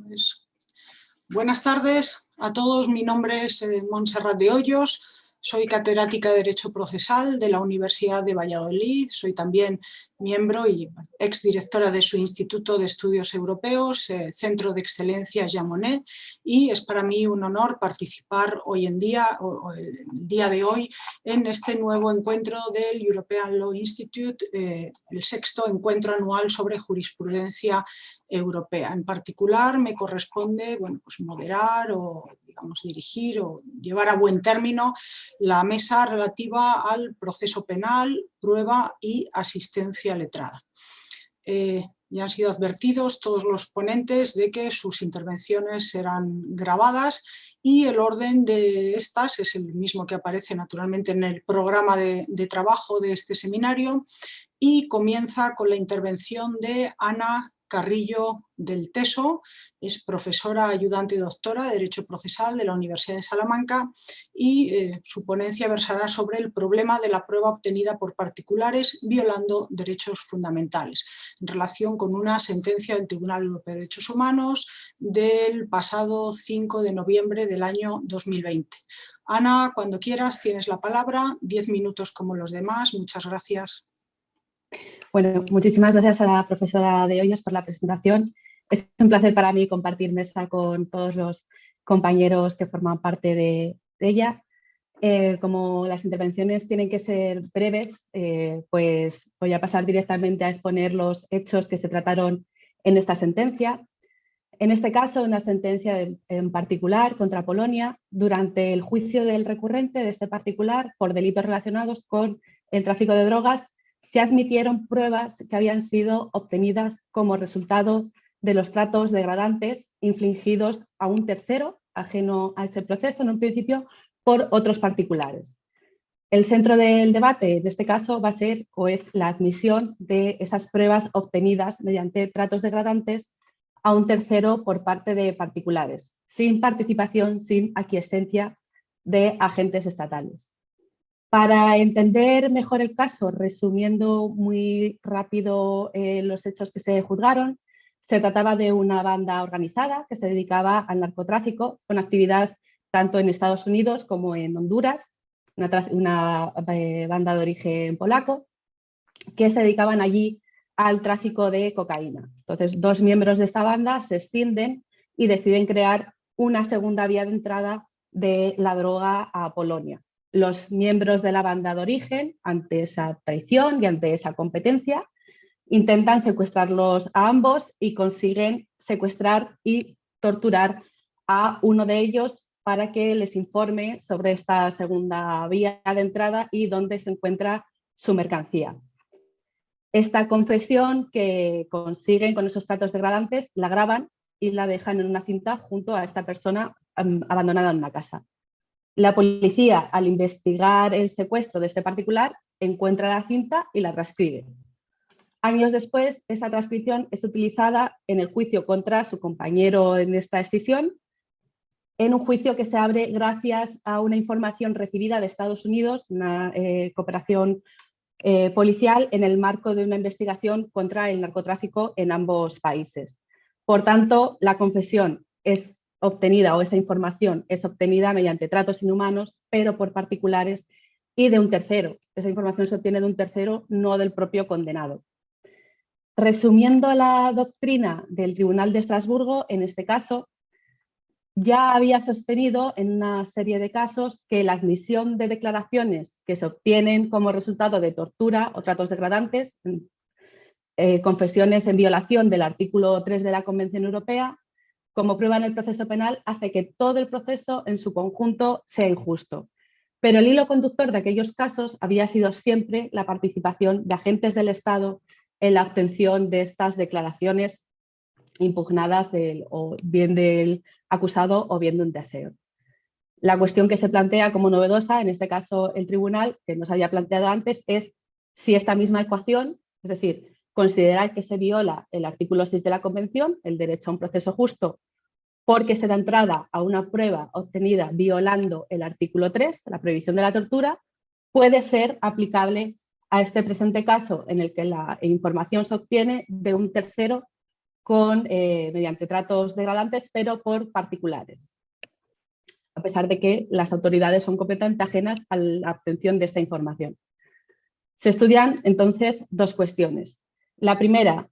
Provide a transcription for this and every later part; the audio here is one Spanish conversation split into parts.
Pues, buenas tardes a todos, mi nombre es Montserrat de Hoyos, soy catedrática de Derecho Procesal de la Universidad de Valladolid, soy también miembro y exdirectora de su Instituto de Estudios Europeos, Centro de Excelencia Jean Monnet, y es para mí un honor participar hoy en día, o el día de hoy, en este nuevo encuentro del European Law Institute, el sexto encuentro anual sobre jurisprudencia europea. En particular me corresponde pues moderar o dirigir o llevar a buen término la mesa relativa al proceso penal, prueba y asistencia letrada. Ya han sido advertidos todos los ponentes de que sus intervenciones serán grabadas y el orden de estas es el mismo que aparece naturalmente en el programa de trabajo de este seminario y comienza con la intervención de Ana Carrillo del Teso, es profesora ayudante y doctora de Derecho Procesal de la Universidad de Salamanca y su ponencia versará sobre el problema de la prueba obtenida por particulares violando derechos fundamentales en relación con una sentencia del Tribunal Europeo de Derechos Humanos del pasado 5 de noviembre del año 2020. Ana, cuando quieras tienes la palabra, 10 minutos como los demás, muchas gracias. Bueno, muchísimas gracias a la profesora de Hoyos por la presentación. Es un placer para mí compartir mesa con todos los compañeros que forman parte de ella. Como las intervenciones tienen que ser breves, pues voy a pasar directamente a exponer los hechos que se trataron en esta sentencia. En este caso, una sentencia en particular contra Polonia durante el juicio del recurrente de este particular por delitos relacionados con el tráfico de drogas. Se admitieron pruebas que habían sido obtenidas como resultado de los tratos degradantes infligidos a un tercero, ajeno a ese proceso en un principio, por otros particulares. El centro del debate de este caso va a ser o es la admisión de esas pruebas obtenidas mediante tratos degradantes a un tercero por parte de particulares, sin participación, sin aquiescencia de agentes estatales. Para entender mejor el caso, resumiendo muy rápido los hechos que se juzgaron, se trataba de una banda organizada que se dedicaba al narcotráfico con actividad tanto en Estados Unidos como en Honduras, una banda de origen polaco, que se dedicaban allí al tráfico de cocaína. Entonces, dos miembros de esta banda se escinden y deciden crear una segunda vía de entrada de la droga a Polonia. Los miembros de la banda de origen, ante esa traición y ante esa competencia, intentan secuestrarlos a ambos y consiguen secuestrar y torturar a uno de ellos para que les informe sobre esta segunda vía de entrada y dónde se encuentra su mercancía. Esta confesión que consiguen con esos tratos degradantes la graban y la dejan en una cinta junto a esta persona abandonada en una casa. La policía, al investigar el secuestro de este particular, encuentra la cinta y la transcribe. Años después, esta transcripción es utilizada en el juicio contra su compañero en esta escisión, en un juicio que se abre gracias a una información recibida de Estados Unidos, una cooperación policial en el marco de una investigación contra el narcotráfico en ambos países. Por tanto, la confesión es obtenida o esa información es obtenida mediante tratos inhumanos, pero por particulares y de un tercero. Esa información se obtiene de un tercero, no del propio condenado. Resumiendo la doctrina del Tribunal de Estrasburgo, en este caso, ya había sostenido en una serie de casos que la admisión de declaraciones que se obtienen como resultado de tortura o tratos degradantes, confesiones en violación del artículo 3 de la Convención Europea, como prueba en el proceso penal, hace que todo el proceso en su conjunto sea injusto. Pero el hilo conductor de aquellos casos había sido siempre la participación de agentes del Estado en la obtención de estas declaraciones impugnadas o bien del acusado o bien de un tercero. La cuestión que se plantea como novedosa, en este caso el tribunal, que nos había planteado antes, es si esta misma ecuación, es decir, considerar que se viola el artículo 6 de la Convención, el derecho a un proceso justo, porque se da entrada a una prueba obtenida violando el artículo 3, la prohibición de la tortura, puede ser aplicable a este presente caso en el que la información se obtiene de un tercero mediante tratos degradantes, pero por particulares, a pesar de que las autoridades son completamente ajenas a la obtención de esta información. Se estudian entonces dos cuestiones. La primera,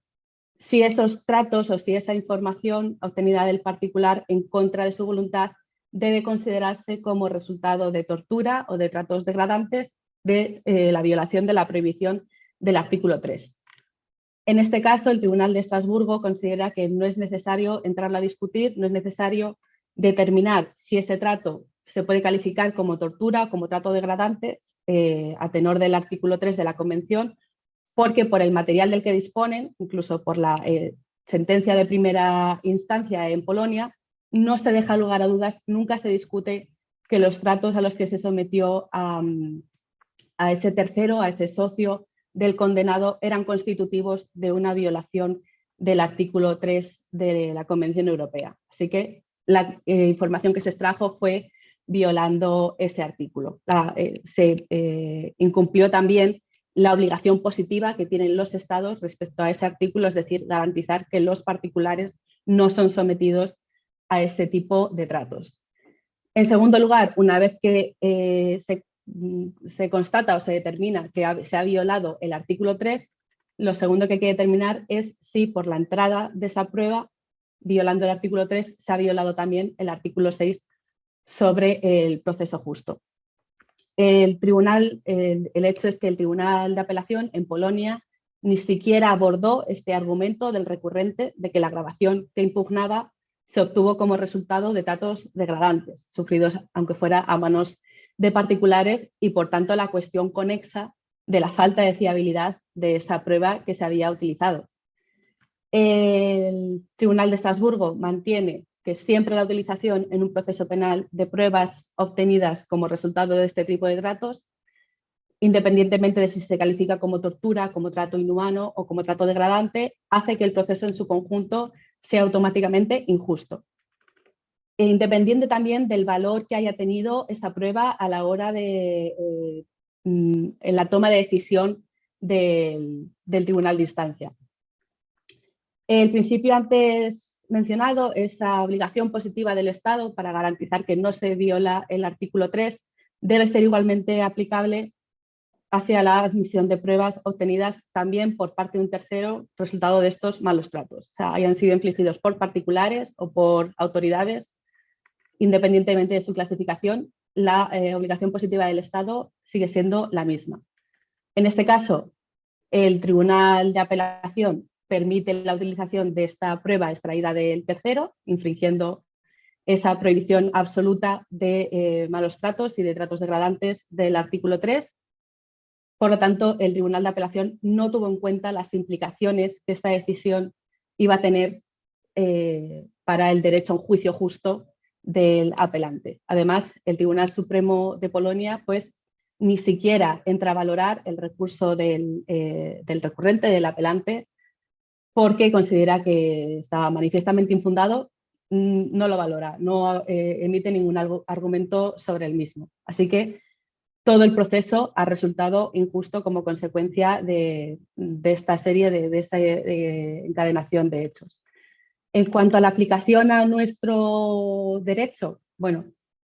si esos tratos o si esa información obtenida del particular en contra de su voluntad debe considerarse como resultado de tortura o de tratos degradantes de la violación de la prohibición del artículo 3. En este caso, el Tribunal de Estrasburgo considera que no es necesario entrarlo a discutir, no es necesario determinar si ese trato se puede calificar como tortura o como trato degradante a tenor del artículo 3 de la Convención, porque por el material del que disponen, incluso por la sentencia de primera instancia en Polonia, no se deja lugar a dudas, nunca se discute que los tratos a los que se sometió a ese tercero, a ese socio del condenado, eran constitutivos de una violación del artículo 3 de la Convención Europea. Así que la información que se extrajo fue violando ese artículo. Se incumplió también la obligación positiva que tienen los estados respecto a ese artículo, es decir, garantizar que los particulares no son sometidos a ese tipo de tratos. En segundo lugar, una vez que se constata o se determina que se ha violado el artículo 3, lo segundo que hay que determinar es si por la entrada de esa prueba, violando el artículo 3, se ha violado también el artículo 6 sobre el proceso justo. El hecho es que el Tribunal de Apelación en Polonia ni siquiera abordó este argumento del recurrente de que la grabación que impugnaba se obtuvo como resultado de tratos degradantes, sufridos aunque fuera a manos de particulares, y por tanto la cuestión conexa de la falta de fiabilidad de esa prueba que se había utilizado. El Tribunal de Estrasburgo mantiene que siempre la utilización en un proceso penal de pruebas obtenidas como resultado de este tipo de tratos, independientemente de si se califica como tortura, como trato inhumano o como trato degradante, hace que el proceso en su conjunto sea automáticamente injusto. E independiente también del valor que haya tenido esa prueba a la hora de en la toma de decisión del Tribunal de Instancia. El principio antes mencionado, esa obligación positiva del Estado para garantizar que no se viola el artículo 3, debe ser igualmente aplicable hacia la admisión de pruebas obtenidas también por parte de un tercero resultado de estos malos tratos, o sea, hayan sido infligidos por particulares o por autoridades. Independientemente de su clasificación, la obligación positiva del Estado sigue siendo la misma. En este caso, el Tribunal de Apelación permite la utilización de esta prueba extraída del tercero, infringiendo esa prohibición absoluta de malos tratos y de tratos degradantes del artículo 3. Por lo tanto, el Tribunal de Apelación no tuvo en cuenta las implicaciones que esta decisión iba a tener para el derecho a un juicio justo del apelante. Además, el Tribunal Supremo de Polonia pues, ni siquiera entra a valorar el recurso del recurrente, del apelante, porque considera que está manifiestamente infundado, no lo valora, no emite ningún argumento sobre el mismo. Así que todo el proceso ha resultado injusto como consecuencia de esta serie, de esta encadenación de hechos. En cuanto a la aplicación a nuestro derecho, bueno,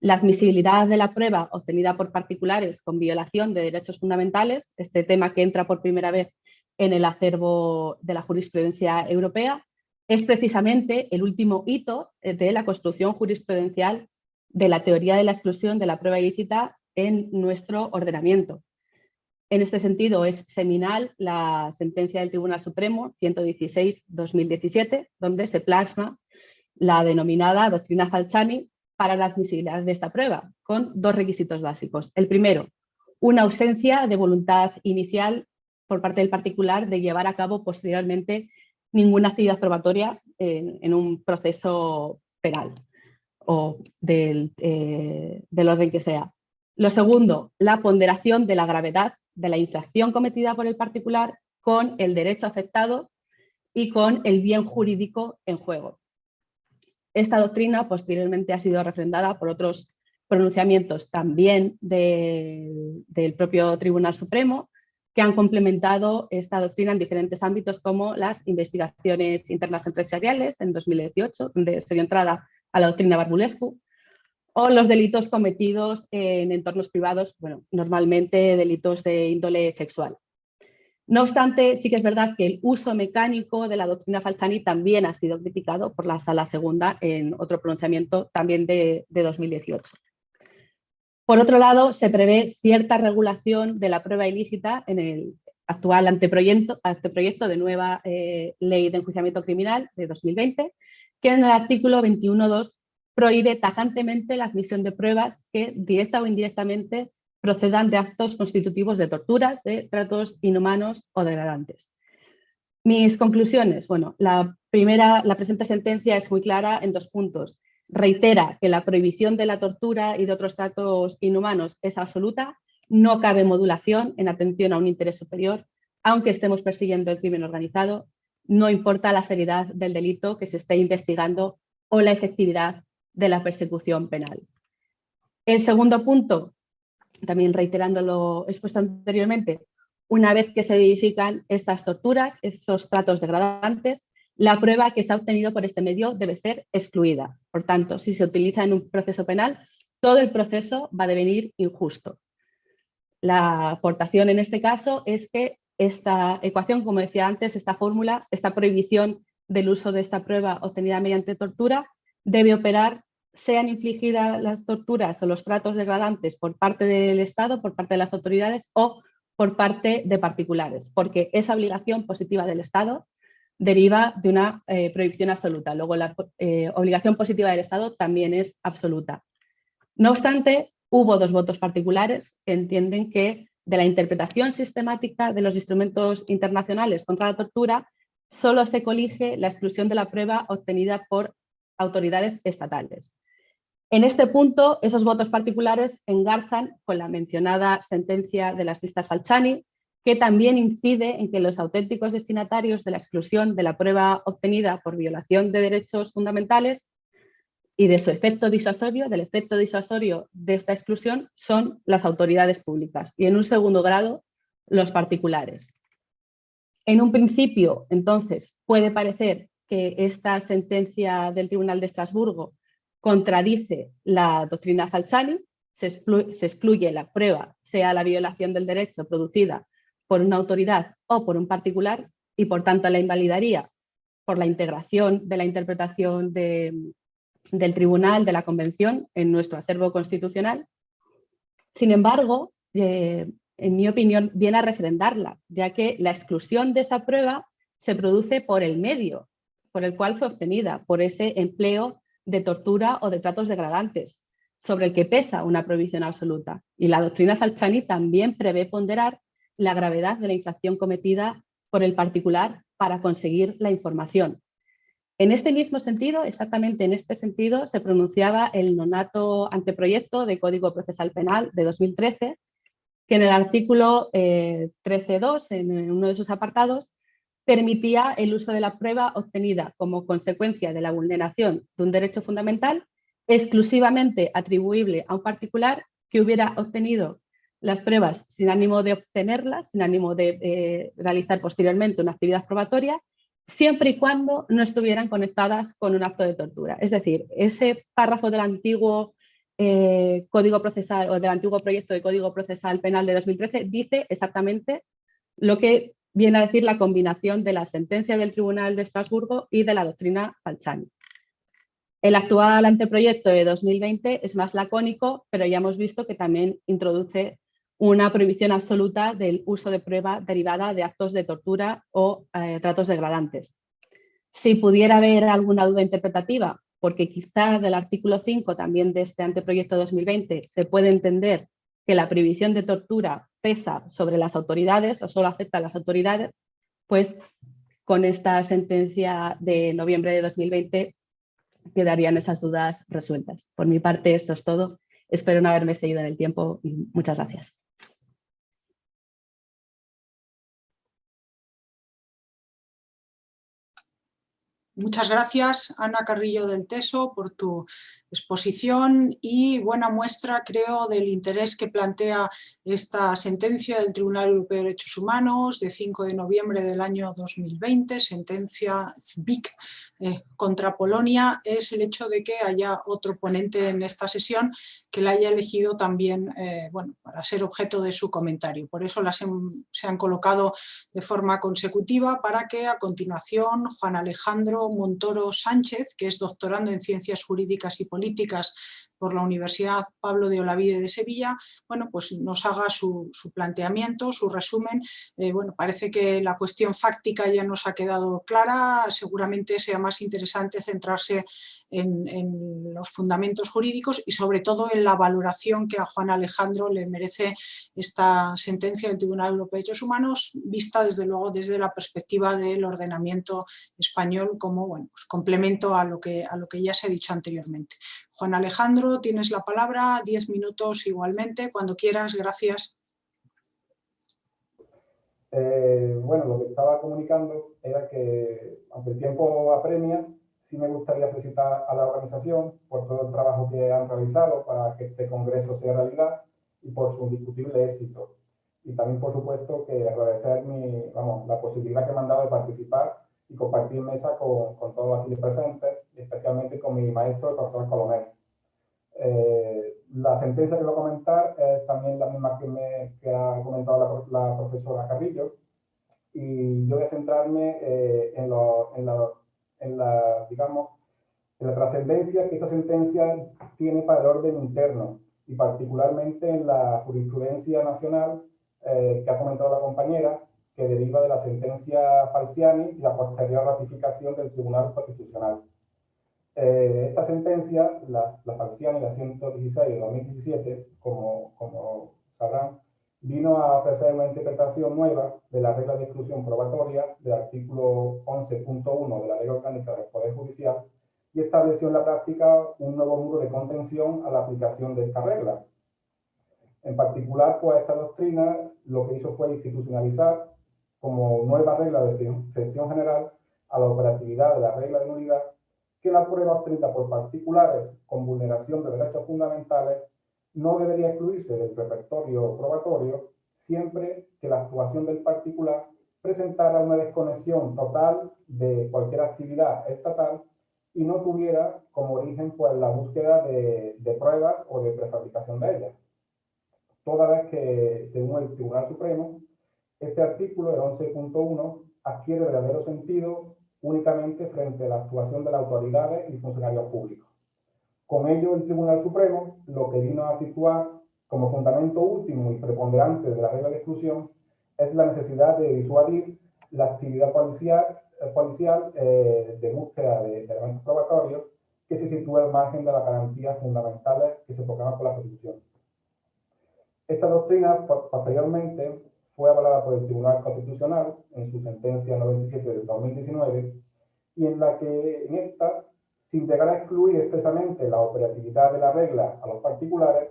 la admisibilidad de la prueba obtenida por particulares con violación de derechos fundamentales, este tema que entra por primera vez en el acervo de la jurisprudencia europea, es precisamente el último hito de la construcción jurisprudencial de la teoría de la exclusión de la prueba ilícita en nuestro ordenamiento. En este sentido, es seminal la sentencia del Tribunal Supremo 116/2017, donde se plasma la denominada doctrina Falciani para la admisibilidad de esta prueba, con dos requisitos básicos. El primero, una ausencia de voluntad inicial por parte del particular de llevar a cabo posteriormente ninguna actividad probatoria en un proceso penal o del orden que sea. Lo segundo, la ponderación de la gravedad de la infracción cometida por el particular con el derecho afectado y con el bien jurídico en juego. Esta doctrina posteriormente ha sido refrendada por otros pronunciamientos también del propio Tribunal Supremo, que han complementado esta doctrina en diferentes ámbitos, como las investigaciones internas empresariales en 2018, donde se dio entrada a la doctrina Barbulescu, o los delitos cometidos en entornos privados, bueno, normalmente delitos de índole sexual. No obstante, sí que es verdad que el uso mecánico de la doctrina Falciani también ha sido criticado por la Sala Segunda en otro pronunciamiento también de 2018. Por otro lado, se prevé cierta regulación de la prueba ilícita en el actual anteproyecto de nueva Ley de Enjuiciamiento Criminal de 2020, que en el artículo 21.2 prohíbe tajantemente la admisión de pruebas que, directa o indirectamente, procedan de actos constitutivos de torturas, de tratos inhumanos o degradantes. Mis conclusiones. Bueno, la presente sentencia es muy clara en 2 puntos. Reitera que la prohibición de la tortura y de otros tratos inhumanos es absoluta, no cabe modulación en atención a un interés superior, aunque estemos persiguiendo el crimen organizado, no importa la seriedad del delito que se esté investigando o la efectividad de la persecución penal. El segundo punto, también reiterando lo expuesto anteriormente, una vez que se verifican estas torturas, estos tratos degradantes, la prueba que se ha obtenido por este medio debe ser excluida. Por tanto, si se utiliza en un proceso penal, todo el proceso va a devenir injusto. La aportación en este caso es que esta ecuación, como decía antes, esta fórmula, esta prohibición del uso de esta prueba obtenida mediante tortura, debe operar, sean infligidas las torturas o los tratos degradantes por parte del Estado, por parte de las autoridades o por parte de particulares, porque esa obligación positiva del Estado deriva de una prohibición absoluta. Luego, la obligación positiva del Estado también es absoluta. No obstante, hubo 2 votos particulares que entienden que de la interpretación sistemática de los instrumentos internacionales contra la tortura solo se colige la exclusión de la prueba obtenida por autoridades estatales. En este punto, esos votos particulares engarzan con la mencionada sentencia de las listas Falciani, que también incide en que los auténticos destinatarios de la exclusión de la prueba obtenida por violación de derechos fundamentales y de su efecto disuasorio, del efecto disuasorio de esta exclusión, son las autoridades públicas y, en un segundo grado, los particulares. En un principio, entonces, puede parecer que esta sentencia del Tribunal de Estrasburgo contradice la doctrina Falciani, se excluye la prueba, sea la violación del derecho producida por una autoridad o por un particular, y por tanto la invalidaría por la integración de la interpretación del Tribunal de la Convención en nuestro acervo constitucional. Sin embargo, en mi opinión, viene a refrendarla, ya que la exclusión de esa prueba se produce por el medio por el cual fue obtenida, por ese empleo de tortura o de tratos degradantes, sobre el que pesa una prohibición absoluta. Y la doctrina Falciani también prevé ponderar la gravedad de la infracción cometida por el particular para conseguir la información. En este mismo sentido, exactamente en este sentido, se pronunciaba el nonato anteproyecto de Código Procesal Penal de 2013, que en el artículo 13.2, en uno de sus apartados, permitía el uso de la prueba obtenida como consecuencia de la vulneración de un derecho fundamental exclusivamente atribuible a un particular que hubiera obtenido las pruebas sin ánimo de obtenerlas, sin ánimo de realizar posteriormente una actividad probatoria, siempre y cuando no estuvieran conectadas con un acto de tortura. Es decir, ese párrafo del antiguo Código Procesal o del antiguo proyecto de Código Procesal Penal de 2013 dice exactamente lo que viene a decir la combinación de la sentencia del Tribunal de Estrasburgo y de la doctrina Falciani. El actual anteproyecto de 2020 es más lacónico, pero ya hemos visto que también introduce una prohibición absoluta del uso de prueba derivada de actos de tortura o tratos degradantes. Si pudiera haber alguna duda interpretativa, porque quizás del artículo 5 también de este anteproyecto de 2020 se puede entender que la prohibición de tortura pesa sobre las autoridades o solo afecta a las autoridades, pues con esta sentencia de noviembre de 2020 quedarían esas dudas resueltas. Por mi parte, esto es todo. Espero no haberme excedido en el tiempo y muchas gracias. Muchas gracias, Ana Carrillo del Teso, por tu exposición y buena muestra, creo, del interés que plantea esta sentencia del Tribunal Europeo de Derechos Humanos de 5 de noviembre del año 2020, sentencia ZBIK contra Polonia, es el hecho de que haya otro ponente en esta sesión que la haya elegido también para ser objeto de su comentario. Por eso se han colocado de forma consecutiva para que a continuación Juan Alejandro Montoro Sánchez, que es doctorando en Ciencias Jurídicas y Políticas por la Universidad Pablo de Olavide de Sevilla, pues nos haga su planteamiento, su resumen. Parece que la cuestión fáctica ya nos ha quedado clara, seguramente sea más interesante centrarse en los fundamentos jurídicos y sobre todo en la valoración que a Juan Alejandro le merece esta sentencia del Tribunal Europeo de Derechos Humanos, vista desde luego desde la perspectiva del ordenamiento español como complemento a lo que ya se ha dicho anteriormente. Juan Alejandro, tienes la palabra, 10 minutos igualmente, cuando quieras, gracias. Lo que estaba comunicando era que, aunque el tiempo apremia, sí me gustaría felicitar a la organización por todo el trabajo que han realizado para que este congreso sea realidad y por su indiscutible éxito. Y también, por supuesto, que agradecer la posibilidad que me han dado de participar y compartir mesa con todos aquí presentes, y especialmente con mi maestro, el profesor Colomer. La sentencia que voy a comentar es también la misma que ha comentado la profesora Carrillo, y yo voy a centrarme en la trascendencia que esta sentencia tiene para el orden interno, y particularmente en la jurisprudencia nacional que ha comentado la compañera, que deriva de la sentencia Falciani y la posterior ratificación del Tribunal Constitucional. Esta sentencia, la Falciani, la 116 de 2017, como sabrán, vino a ofrecer una interpretación nueva de la regla de exclusión probatoria del artículo 11.1 de la Ley Orgánica del Poder Judicial y estableció en la práctica un nuevo muro de contención a la aplicación de esta regla. En particular, pues esta doctrina lo que hizo fue institucionalizar como nueva regla de sección general a la operatividad de la regla de nulidad que la prueba obtenida por particulares con vulneración de derechos fundamentales no debería excluirse del repertorio probatorio siempre que la actuación del particular presentara una desconexión total de cualquier actividad estatal y no tuviera como origen la búsqueda de pruebas o de prefabricación de ellas. Toda vez que, según el Tribunal Supremo, este artículo, el 11.1, adquiere verdadero sentido únicamente frente a la actuación de las autoridades y funcionarios públicos. Con ello, el Tribunal Supremo lo que vino a situar como fundamento último y preponderante de la regla de exclusión es la necesidad de disuadir la actividad policial de búsqueda de elementos probatorios que se sitúa al margen de las garantías fundamentales que se proclaman por la Constitución. Esta doctrina, posteriormente, fue avalada por el Tribunal Constitucional en su sentencia 97 de 2019, y en la que, sin llegar a excluir expresamente la operatividad de la regla a los particulares,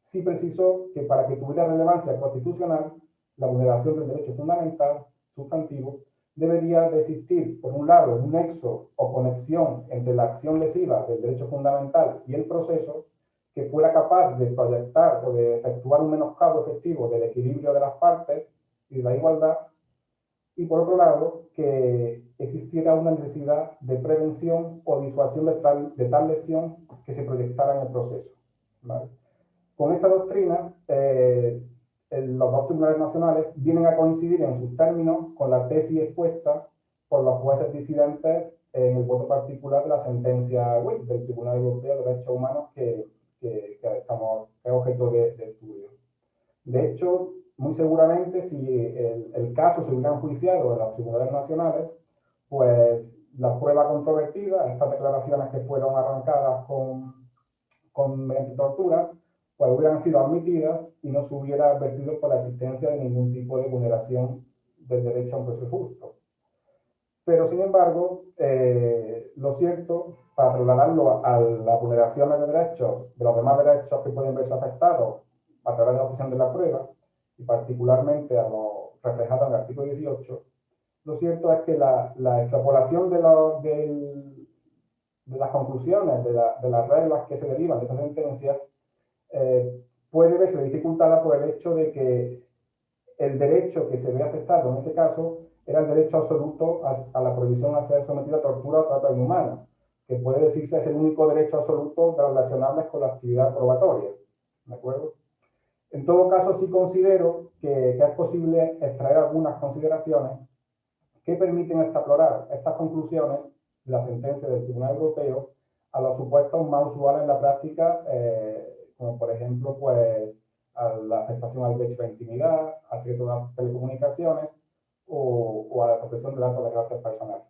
sí precisó que para que tuviera relevancia constitucional, la vulneración del derecho fundamental sustantivo debería de existir, por un lado, un nexo o conexión entre la acción lesiva del derecho fundamental y el proceso que fuera capaz de proyectar o de efectuar un menoscabo efectivo del equilibrio de las partes y de la igualdad, y por otro lado, que existiera una necesidad de prevención o disuasión de tal lesión que se proyectara en el proceso. ¿Vale? Con esta doctrina, los dos tribunales nacionales vienen a coincidir en sus términos con la tesis expuesta por los jueces disidentes en el voto particular de la sentencia WIT del Tribunal Europeo de Derechos Humanos que es objeto de estudio. De hecho, muy seguramente, si el caso se hubiera enjuiciado en los tribunales nacionales, pues la prueba controvertida, estas declaraciones que fueron arrancadas mediante tortura, pues hubieran sido admitidas y no se hubiera advertido por la existencia de ningún tipo de vulneración del derecho a un proceso justo. Pero, sin embargo, lo cierto, para trasladarlo a la vulneración de derechos, de los demás derechos que pueden verse afectados a través de la obtención de la prueba, y particularmente a lo reflejado en el artículo 18, lo cierto es que la extrapolación las conclusiones de las reglas que se derivan de esa sentencia puede verse dificultada por el hecho de que el derecho que se ve afectado en ese caso era el derecho absoluto a la prohibición a ser sometido a tortura o trato inhumano, que puede decirse es el único derecho absoluto de los relacionables con la actividad probatoria. ¿De acuerdo? En todo caso, sí considero que es posible extraer algunas consideraciones que permiten explorar estas conclusiones de la sentencia del Tribunal Europeo a los supuestos más usuales en la práctica, como por ejemplo, pues, a la afectación al derecho a la intimidad, al secreto de las telecomunicaciones o a la protección de datos de carácter personal.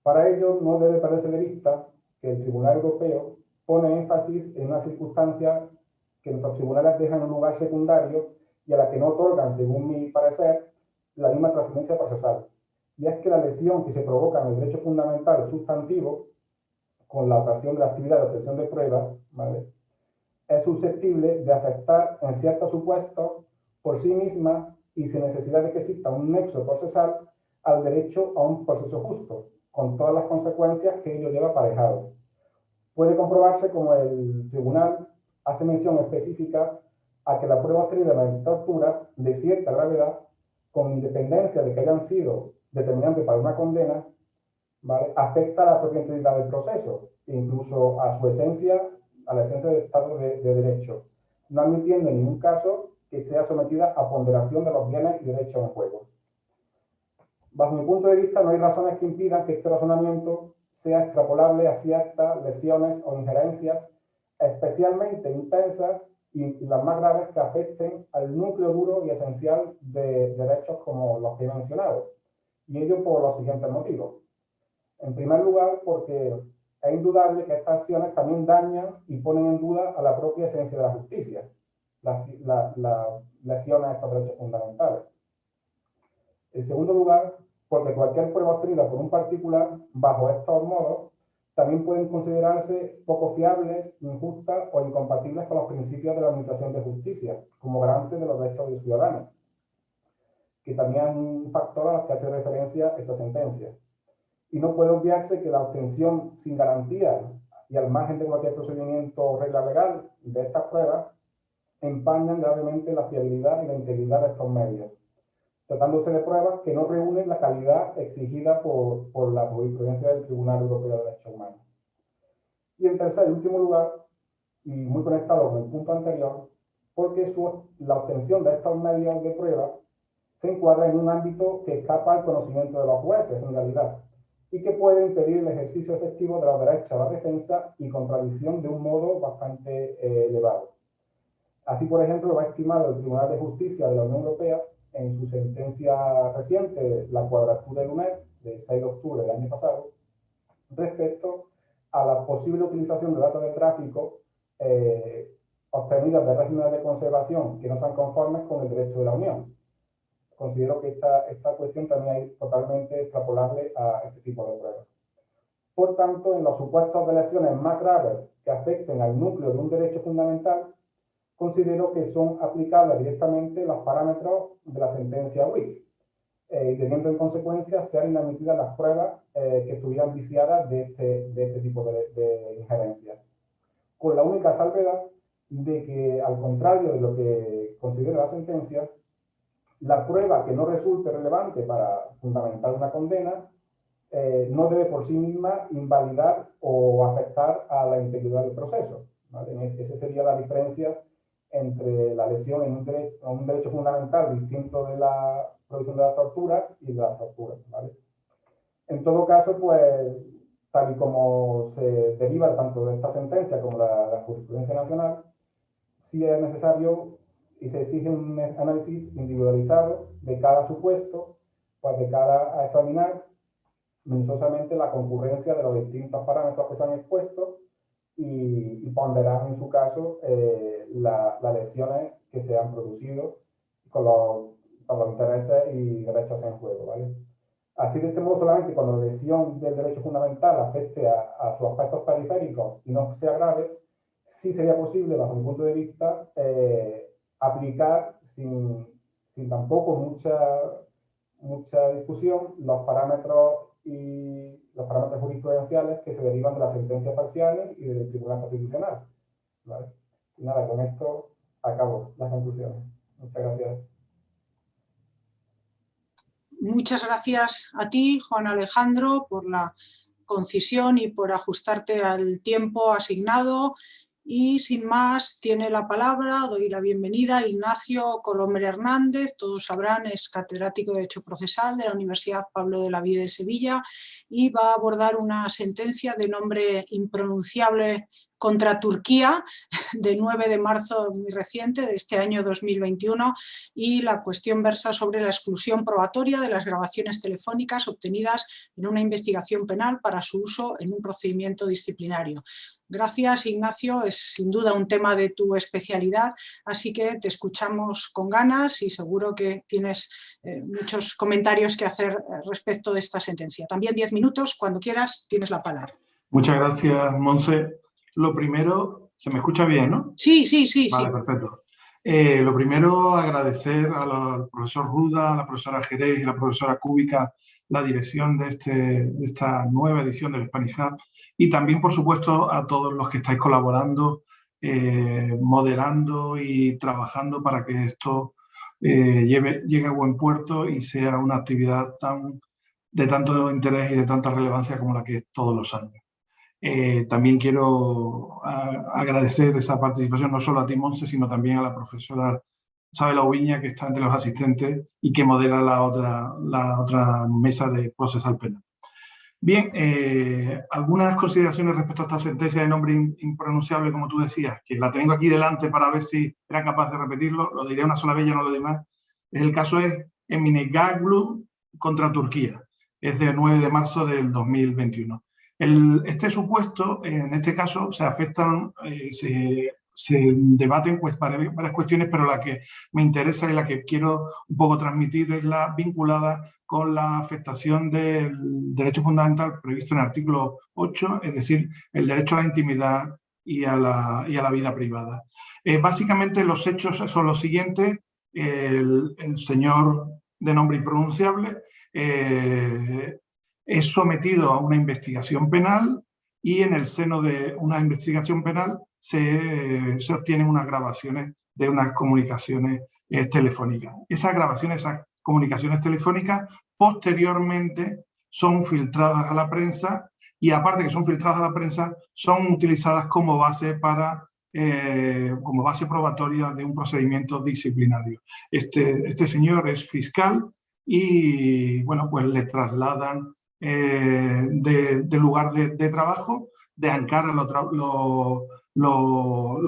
Para ello, no debe perderse de vista que el Tribunal Europeo pone énfasis en una circunstancia que nuestros tribunales dejan en un lugar secundario y a la que no otorgan, según mi parecer, la misma trascendencia procesal. Y es que la lesión que se provoca en el derecho fundamental sustantivo con la ocasión de la actividad de obtención de pruebas, ¿vale?, es susceptible de afectar en ciertos supuestos por sí misma y sin necesidad de que exista un nexo procesal al derecho a un proceso justo, con todas las consecuencias que ello lleva aparejado. Puede comprobarse como el tribunal hace mención específica a que la prueba obtenida mediante torturas de cierta gravedad, con independencia de que hayan sido determinantes para una condena, ¿vale?, afecta a la propia integridad del proceso, incluso a su esencia, a la esencia del Estado de Derecho, no admitiendo en ningún caso que sea sometida a ponderación de los bienes y derechos en juego. Bajo mi punto de vista, no hay razones que impidan que este razonamiento sea extrapolable a ciertas lesiones o injerencias especialmente intensas y las más graves que afecten al núcleo duro y esencial de derechos como los que he mencionado. Y ello por los siguientes motivos. En primer lugar, porque es indudable que estas acciones también dañan y ponen en duda a la propia esencia de la justicia, las lesiones a estos derechos fundamentales. En segundo lugar, porque cualquier prueba obtenida por un particular bajo estos modos también pueden considerarse poco fiables, injustas o incompatibles con los principios de la administración de justicia, como garantes de los derechos del ciudadano, que también es un factor a los que hace referencia esta sentencia. Y no puede obviarse que la obtención sin garantía y al margen de cualquier procedimiento o regla legal de estas pruebas empañan gravemente la fiabilidad y la integridad de estos medios, tratándose de pruebas que no reúnen la calidad exigida por la jurisprudencia del Tribunal Europeo de Derechos Humanos. Y en tercer y último lugar, y muy conectado con el punto anterior, porque la obtención de estos medios de prueba se encuadra en un ámbito que escapa al conocimiento de los jueces, en realidad, y que puede impedir el ejercicio efectivo de los derechos a la defensa y contradicción de un modo bastante elevado. Así, por ejemplo, lo ha estimado el Tribunal de Justicia de la Unión Europea en su sentencia reciente, la Quadrature del UNED, del 6 de octubre del año pasado, respecto a la posible utilización de datos de tráfico obtenidos de regímenes de conservación que no sean conformes con el derecho de la Unión. Considero que esta cuestión también es totalmente extrapolable a este tipo de pruebas. Por tanto, en los supuestos de lesiones más graves que afecten al núcleo de un derecho fundamental, considero que son aplicables directamente los parámetros de la sentencia WIC, y teniendo en consecuencia ser inadmitidas las pruebas que estuvieran viciadas de este tipo de injerencias. Con la única salvedad de que, al contrario de lo que considera la sentencia, la prueba que no resulte relevante para fundamentar una condena no debe por sí misma invalidar o afectar a la integridad del proceso, ¿vale? Esa sería la diferencia entre la lesión en un derecho fundamental distinto de la prohibición de las torturas y de las torturas, ¿vale? En todo caso, pues, tal y como se deriva tanto de esta sentencia como de la jurisprudencia nacional, sí es necesario y se exige un análisis individualizado de cada supuesto, pues de cara a examinar minuciosamente la concurrencia de los distintos parámetros que se han expuesto y ponderar en su caso las lesiones que se han producido con los intereses y derechos en juego, ¿vale? Así, de este modo, solamente cuando la lesión del derecho fundamental afecte a sus aspectos periféricos y no sea grave, sí sería posible, bajo mi punto de vista, aplicar sin tampoco mucha discusión los parámetros y los parámetros jurisprudenciales que se derivan de las sentencias parciales y del Tribunal Constitucional, ¿vale? Y nada, con esto acabo las conclusiones. Muchas gracias. Muchas gracias a ti, Juan Alejandro, por la concisión y por ajustarte al tiempo asignado. Y sin más, tiene la palabra, doy la bienvenida a Ignacio Colomer Hernández, todos sabrán, es catedrático de Derecho Procesal de la Universidad Pablo de la Vida de Sevilla y va a abordar una sentencia de nombre impronunciable contra Turquía, de 9 de marzo muy reciente, de este año 2021, y la cuestión versa sobre la exclusión probatoria de las grabaciones telefónicas obtenidas en una investigación penal para su uso en un procedimiento disciplinario. Gracias, Ignacio, es sin duda un tema de tu especialidad, así que te escuchamos con ganas y seguro que tienes muchos comentarios que hacer respecto de esta sentencia. También 10 minutos, cuando quieras, tienes la palabra. Muchas gracias, Monse. Lo primero, ¿se me escucha bien, no? Sí, sí, sí. Vale, sí. perfecto. Lo primero, agradecer al profesor Ruda, a la profesora Jerez y a la profesora Cúbica la dirección de esta nueva edición del Spanish Hub y también, por supuesto, a todos los que estáis colaborando, moderando y trabajando para que esto llegue a buen puerto y sea una actividad de tanto interés y de tanta relevancia como la que es todos los años. También quiero agradecer esa participación no solo a ti, Monse, sino también a la profesora Isabel Oviña, que está entre los asistentes y que modera la otra mesa de procesal penal. Bien, algunas consideraciones respecto a esta sentencia de nombre impronunciable, como tú decías, que la tengo aquí delante para ver si era capaz de repetirlo, lo diré una sola vez, ya no lo demás. El caso es Eminegaglu contra Turquía, es del 9 de marzo del 2021. Este supuesto, en este caso, se afectan, se debaten pues varias cuestiones, pero la que me interesa y la que quiero un poco transmitir es la vinculada con la afectación del derecho fundamental previsto en el artículo 8, es decir, el derecho a la intimidad y a la vida privada. Básicamente los hechos son los siguientes. El señor de nombre impronunciable es sometido a una investigación penal y en el seno de una investigación penal se obtienen unas grabaciones de unas comunicaciones telefónicas. Esas grabaciones, esas comunicaciones telefónicas, posteriormente son filtradas a la prensa y aparte que son filtradas a la prensa, son utilizadas como base como base probatoria de un procedimiento disciplinario. Este señor es fiscal y, bueno, pues le trasladan de lugar de trabajo, de Ankara lo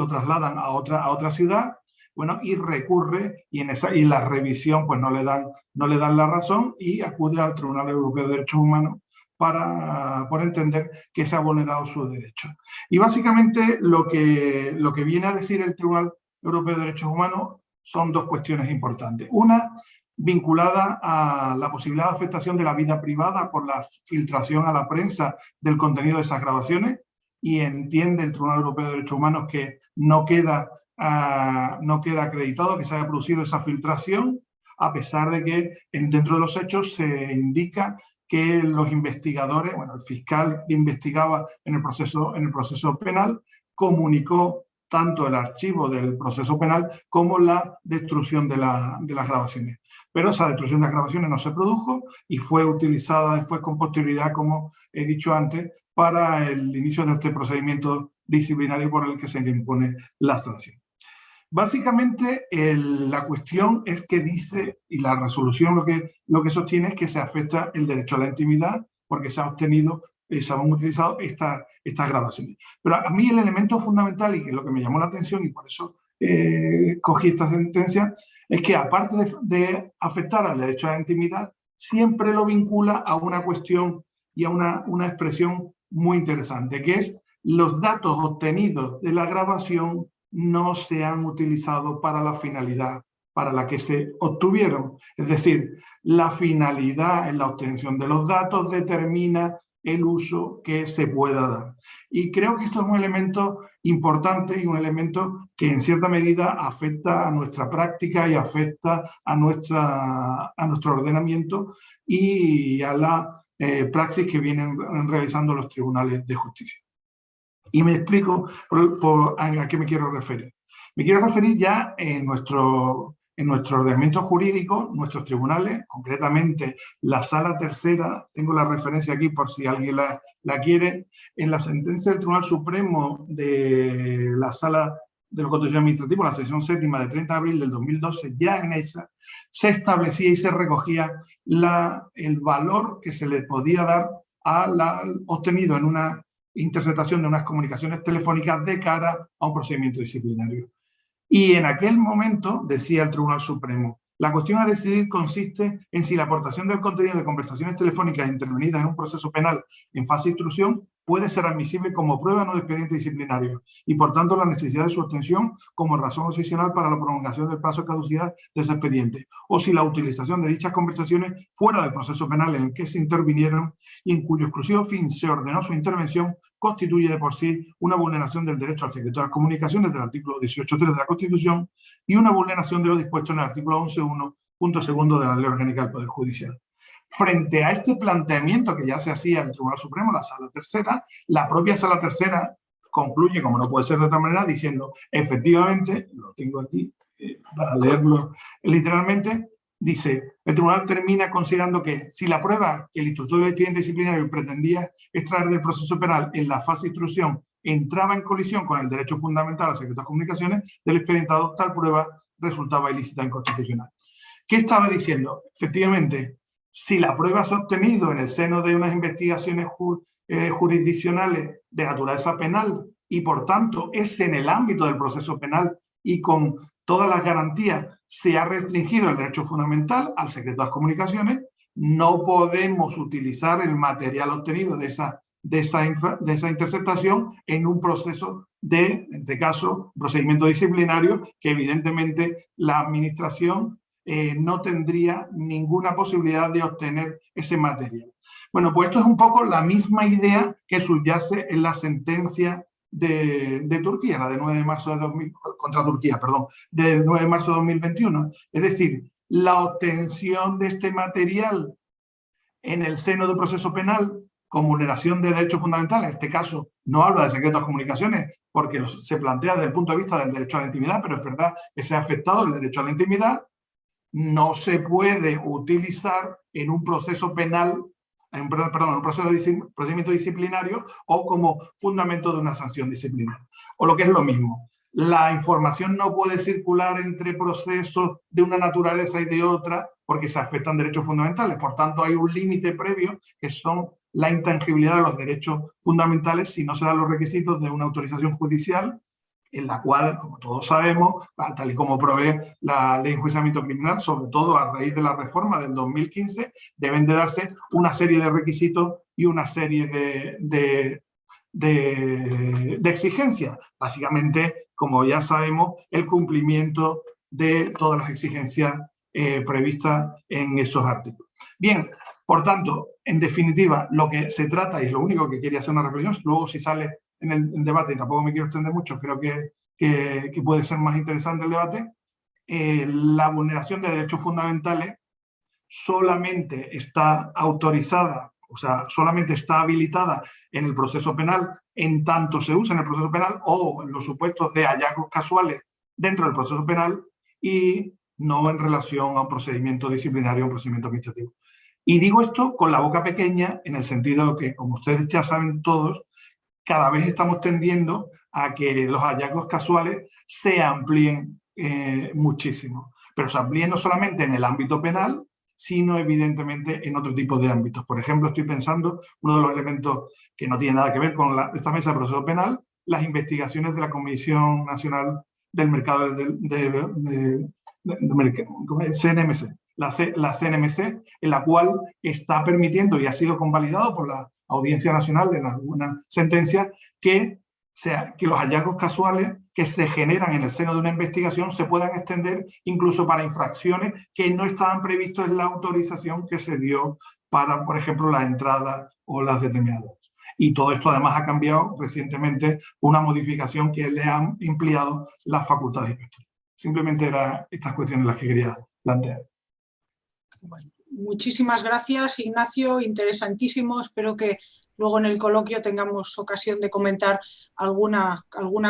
trasladan a otra ciudad, bueno, y recurre y en la revisión pues no le dan la razón y acude al Tribunal Europeo de Derechos Humanos por entender que se ha vulnerado sus derechos. Y básicamente lo que viene a decir el Tribunal Europeo de Derechos Humanos son dos cuestiones importantes. Una, vinculada a la posibilidad de afectación de la vida privada por la filtración a la prensa del contenido de esas grabaciones, y entiende el Tribunal Europeo de Derechos Humanos que no queda acreditado que se haya producido esa filtración, a pesar de que dentro de los hechos se indica que los investigadores, bueno, el fiscal que investigaba en el proceso penal, comunicó tanto el archivo del proceso penal como la destrucción de las grabaciones. Pero esa destrucción de las grabaciones no se produjo y fue utilizada después con posterioridad, como he dicho antes, para el inicio de este procedimiento disciplinario por el que se le impone la sanción. Básicamente, la cuestión es que dice, y la resolución lo que sostiene es que se afecta el derecho a la intimidad porque se han utilizado estas grabaciones. Pero a mí el elemento fundamental, y que es lo que me llamó la atención, y por eso cogí esta sentencia, es que aparte de afectar al derecho a la intimidad, siempre lo vincula a una cuestión y a una expresión muy interesante, que es los datos obtenidos de la grabación no se han utilizado para la finalidad para la que se obtuvieron. Es decir, la finalidad en la obtención de los datos determina el uso que se pueda dar. Y creo que esto es un elemento importante y un elemento que en cierta medida afecta a nuestra práctica y afecta a nuestro ordenamiento y a la praxis que vienen realizando los tribunales de justicia. Y me explico a qué me quiero referir. Me quiero referir ya en nuestro ordenamiento jurídico, nuestros tribunales, concretamente la Sala Tercera, tengo la referencia aquí por si alguien la quiere, en la sentencia del Tribunal Supremo de la Sala de lo Contencioso Administrativo, la sección séptima de 30 de abril del 2012, ya en esa se establecía y se recogía el valor que se le podía dar obtenido en una interceptación de unas comunicaciones telefónicas de cara a un procedimiento disciplinario. Y en aquel momento, decía el Tribunal Supremo, la cuestión a decidir consiste en si la aportación del contenido de conversaciones telefónicas intervenidas en un proceso penal en fase de instrucción puede ser admisible como prueba no de expediente disciplinario y, por tanto, la necesidad de su obtención como razón excepcional para la prolongación del plazo de caducidad de ese expediente, o si la utilización de dichas conversaciones fuera del proceso penal en el que se intervinieron y en cuyo exclusivo fin se ordenó su intervención constituye de por sí una vulneración del derecho al secreto de las comunicaciones del artículo 18.3 de la Constitución y una vulneración de lo dispuesto en el artículo 11.1, punto segundo de la Ley Orgánica del Poder Judicial. Frente a este planteamiento que ya se hacía en el Tribunal Supremo, la Sala Tercera, la propia Sala Tercera concluye, como no puede ser de otra manera, diciendo, efectivamente, lo tengo aquí para leerlo literalmente, dice, el tribunal termina considerando que si la prueba que el instructor del expediente disciplinario pretendía extraer del proceso penal en la fase de instrucción entraba en colisión con el derecho fundamental al secreto de comunicaciones del expedientado, tal prueba resultaba ilícita e inconstitucional. ¿Qué estaba diciendo? Efectivamente, si la prueba se ha obtenido en el seno de unas investigaciones jurisdiccionales de naturaleza penal y, por tanto, es en el ámbito del proceso penal y con todas las garantías se ha restringido el derecho fundamental al secreto de las comunicaciones, no podemos utilizar el material obtenido de esa interceptación en un proceso en este caso, procedimiento disciplinario que evidentemente la administración no tendría ninguna posibilidad de obtener ese material. Bueno, pues esto es un poco la misma idea que subyace en la sentencia de Turquía, la de 9 de marzo de contra Turquía, perdón, del 9 de marzo de 2021. Es decir, la obtención de este material en el seno del proceso penal con vulneración de derechos fundamentales, en este caso no habla de secretos de comunicaciones porque se plantea desde el punto de vista del derecho a la intimidad, pero es verdad que se ha afectado el derecho a la intimidad, no se puede utilizar en un proceso penal, en un procedimiento disciplinario o como fundamento de una sanción disciplinaria. O lo que es lo mismo, la información no puede circular entre procesos de una naturaleza y de otra porque se afectan derechos fundamentales. Por tanto, hay un límite previo que son la intangibilidad de los derechos fundamentales si no se dan los requisitos de una autorización judicial en la cual, como todos sabemos, tal y como provee la Ley de Enjuiciamiento Criminal, sobre todo a raíz de la reforma del 2015, deben de darse una serie de requisitos y una serie de exigencias. Básicamente, como ya sabemos, el cumplimiento de todas las exigencias previstas en esos artículos. Bien, por tanto, en definitiva, lo que se trata, y es lo único que quería hacer una reflexión, luego si sale en el debate, y tampoco me quiero extender mucho, creo que puede ser más interesante el debate, la vulneración de derechos fundamentales solamente está autorizada, o sea, solamente está habilitada en el proceso penal en tanto se usa en el proceso penal o en los supuestos de hallazgos casuales dentro del proceso penal y no en relación a un procedimiento disciplinario o un procedimiento administrativo. Y digo esto con la boca pequeña en el sentido de que, como ustedes ya saben todos, cada vez estamos tendiendo a que los hallazgos casuales se amplíen muchísimo. Pero se amplíen no solamente en el ámbito penal, sino evidentemente en otro tipo de ámbitos. Por ejemplo, estoy pensando, uno de los elementos que no tiene nada que ver con esta mesa de proceso penal, las investigaciones de la Comisión Nacional del Mercado CNMC, la CNMC, en la cual está permitiendo y ha sido convalidado por la Audiencia Nacional en alguna sentencia que los hallazgos casuales que se generan en el seno de una investigación se puedan extender incluso para infracciones que no estaban previstos en la autorización que se dio para, por ejemplo, la entrada o las determinadas. Y todo esto además ha cambiado recientemente una modificación que le han ampliado las facultades de inspector. Simplemente eran estas cuestiones las que quería plantear. Bueno, Muchísimas gracias, Ignacio, interesantísimo. Espero que luego en el coloquio tengamos ocasión de comentar alguna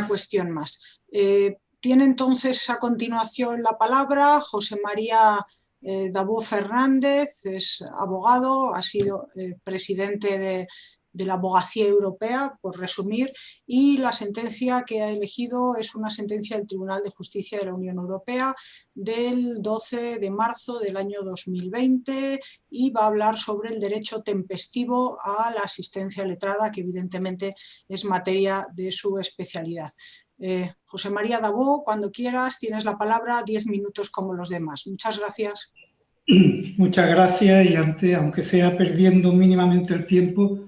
cuestión más. Tiene entonces a continuación la palabra José María Dabó Fernández, es abogado, ha sido presidente de la Abogacía Europea, por resumir, y la sentencia que ha elegido es una sentencia del Tribunal de Justicia de la Unión Europea del 12 de marzo del año 2020 y va a hablar sobre el derecho tempestivo a la asistencia letrada, que evidentemente es materia de su especialidad. José María Dabó, cuando quieras, tienes la palabra, 10 minutos como los demás. Muchas gracias. Muchas gracias y antes, aunque sea perdiendo mínimamente el tiempo,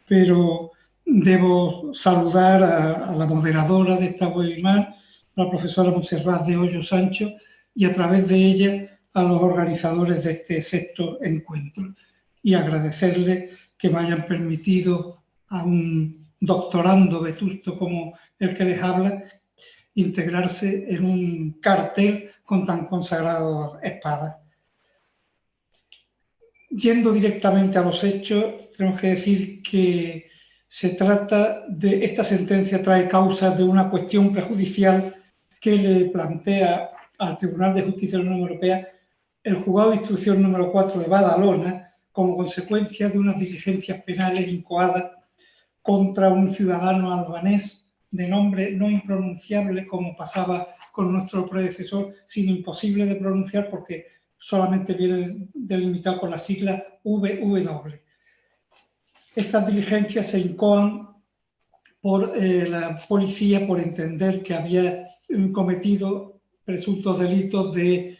pero debo saludar a la moderadora de esta webinar, la profesora Montserrat de Hoyos Sancho, y a través de ella a los organizadores de este sexto encuentro. Y agradecerles que me hayan permitido a un doctorando vetusto como el que les habla integrarse en un cartel con tan consagradas espadas. Yendo directamente a los hechos, tenemos que decir que se trata de, esta sentencia trae causas de una cuestión prejudicial que le plantea al Tribunal de Justicia de la Unión Europea el Juzgado de Instrucción número 4 de Badalona como consecuencia de unas diligencias penales incoadas contra un ciudadano albanés de nombre no impronunciable, como pasaba con nuestro predecesor, sino imposible de pronunciar porque solamente viene delimitado con la sigla VW. Estas diligencias se incoan por la policía por entender que había cometido presuntos delitos de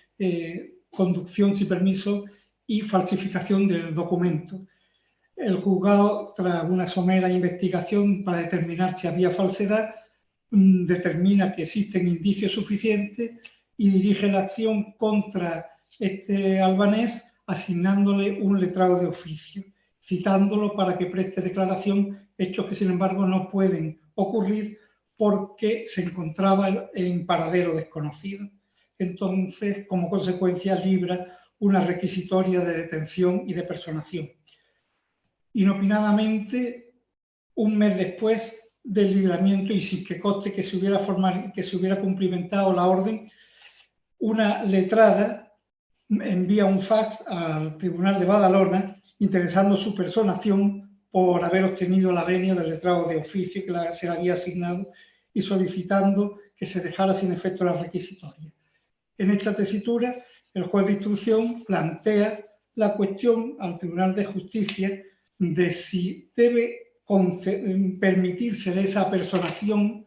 conducción sin permiso y falsificación del documento. El juzgado, tras una somera investigación para determinar si había falsedad, determina que existen indicios suficientes y dirige la acción contra este albanés asignándole un letrado de oficio, citándolo para que preste declaración, hechos que sin embargo no pueden ocurrir porque se encontraba en paradero desconocido. Entonces, como consecuencia, libra una requisitoria de detención y de personación. Inopinadamente, un mes después del libramiento y sin que conste que se hubiera cumplimentado la orden, una letrada envía un fax al Tribunal de Badalona interesando su personación por haber obtenido la venia del letrado de oficio que se le había asignado y solicitando que se dejara sin efecto la requisitoria. En esta tesitura, el juez de instrucción plantea la cuestión al Tribunal de Justicia de si debe permitírsele esa personación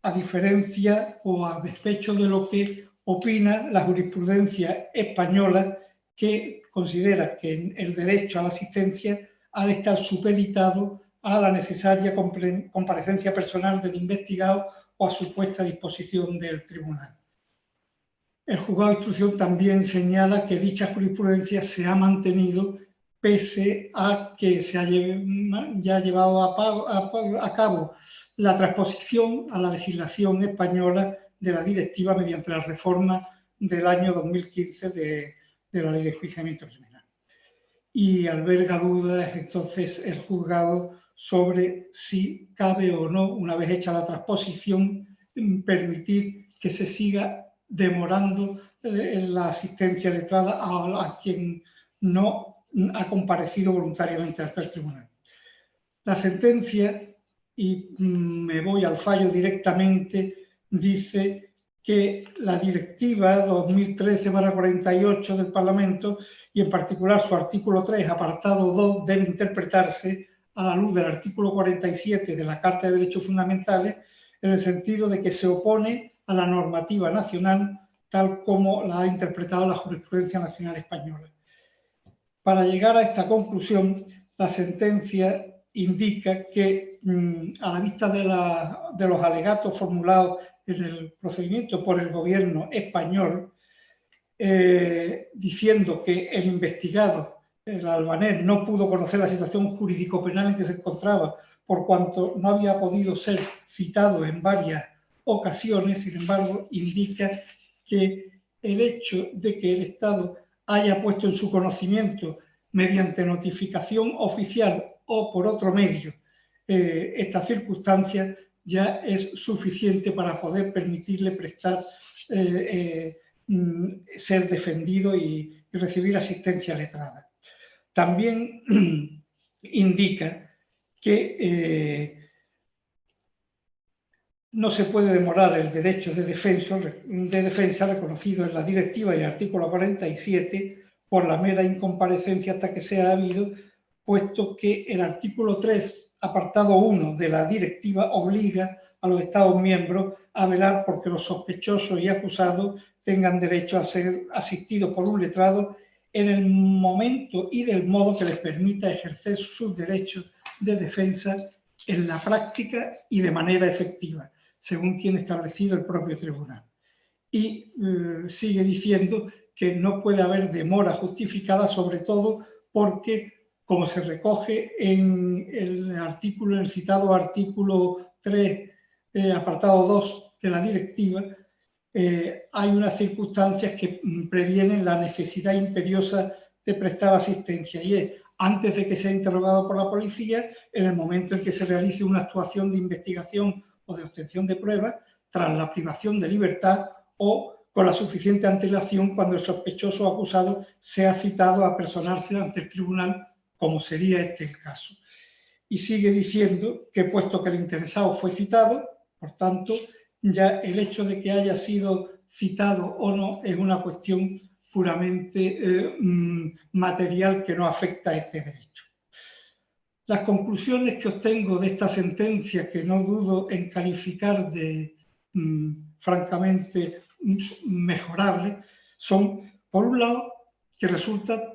a diferencia o a despecho de lo que opina la jurisprudencia española, que considera que el derecho a la asistencia ha de estar supeditado a la necesaria comparecencia personal del investigado o a su puesta a disposición del tribunal. El juzgado de instrucción también señala que dicha jurisprudencia se ha mantenido pese a que se haya llevado a cabo la transposición a la legislación española de la directiva mediante la reforma del año 2015 de la Ley de Enjuiciamiento Criminal. Y alberga dudas entonces el juzgado sobre si cabe o no, una vez hecha la transposición, permitir que se siga demorando la asistencia letrada a quien no ha comparecido voluntariamente ante el tribunal. La sentencia, y me voy al fallo directamente, dice que la directiva 2013/48 del Parlamento, y en particular su artículo 3, apartado 2, debe interpretarse a la luz del artículo 47 de la Carta de Derechos Fundamentales, en el sentido de que se opone a la normativa nacional tal como la ha interpretado la jurisprudencia nacional española. Para llegar a esta conclusión, la sentencia indica que, a la vista de los alegatos formulados en el procedimiento por el gobierno español, diciendo que el investigado, el albanés, no pudo conocer la situación jurídico-penal en que se encontraba, por cuanto no había podido ser citado en varias ocasiones, sin embargo, indica que el hecho de que el Estado haya puesto en su conocimiento mediante notificación oficial o por otro medio esta circunstancia, ya es suficiente para poder permitirle prestar, ser defendido y recibir asistencia letrada. También indica que no se puede demorar el derecho de defensa reconocido en la directiva y el artículo 47 por la mera incomparecencia hasta que sea habido, puesto que el artículo 3, apartado 1 de la directiva obliga a los Estados miembros a velar porque los sospechosos y acusados tengan derecho a ser asistidos por un letrado en el momento y del modo que les permita ejercer sus derechos de defensa en la práctica y de manera efectiva, según tiene establecido el propio tribunal. Y sigue diciendo que no puede haber demora justificada, sobre todo porque, como se recoge en el citado artículo 3, apartado 2 de la directiva, hay unas circunstancias que previenen la necesidad imperiosa de prestar asistencia, y es antes de que sea interrogado por la policía, en el momento en que se realice una actuación de investigación o de obtención de pruebas, tras la privación de libertad o con la suficiente antelación cuando el sospechoso o acusado sea citado a personarse ante el tribunal, como sería este el caso. Y sigue diciendo que, puesto que el interesado fue citado, por tanto, ya el hecho de que haya sido citado o no es una cuestión puramente material que no afecta a este derecho. Las conclusiones que obtengo de esta sentencia, que no dudo en calificar de francamente mejorable, son, por un lado, que resulta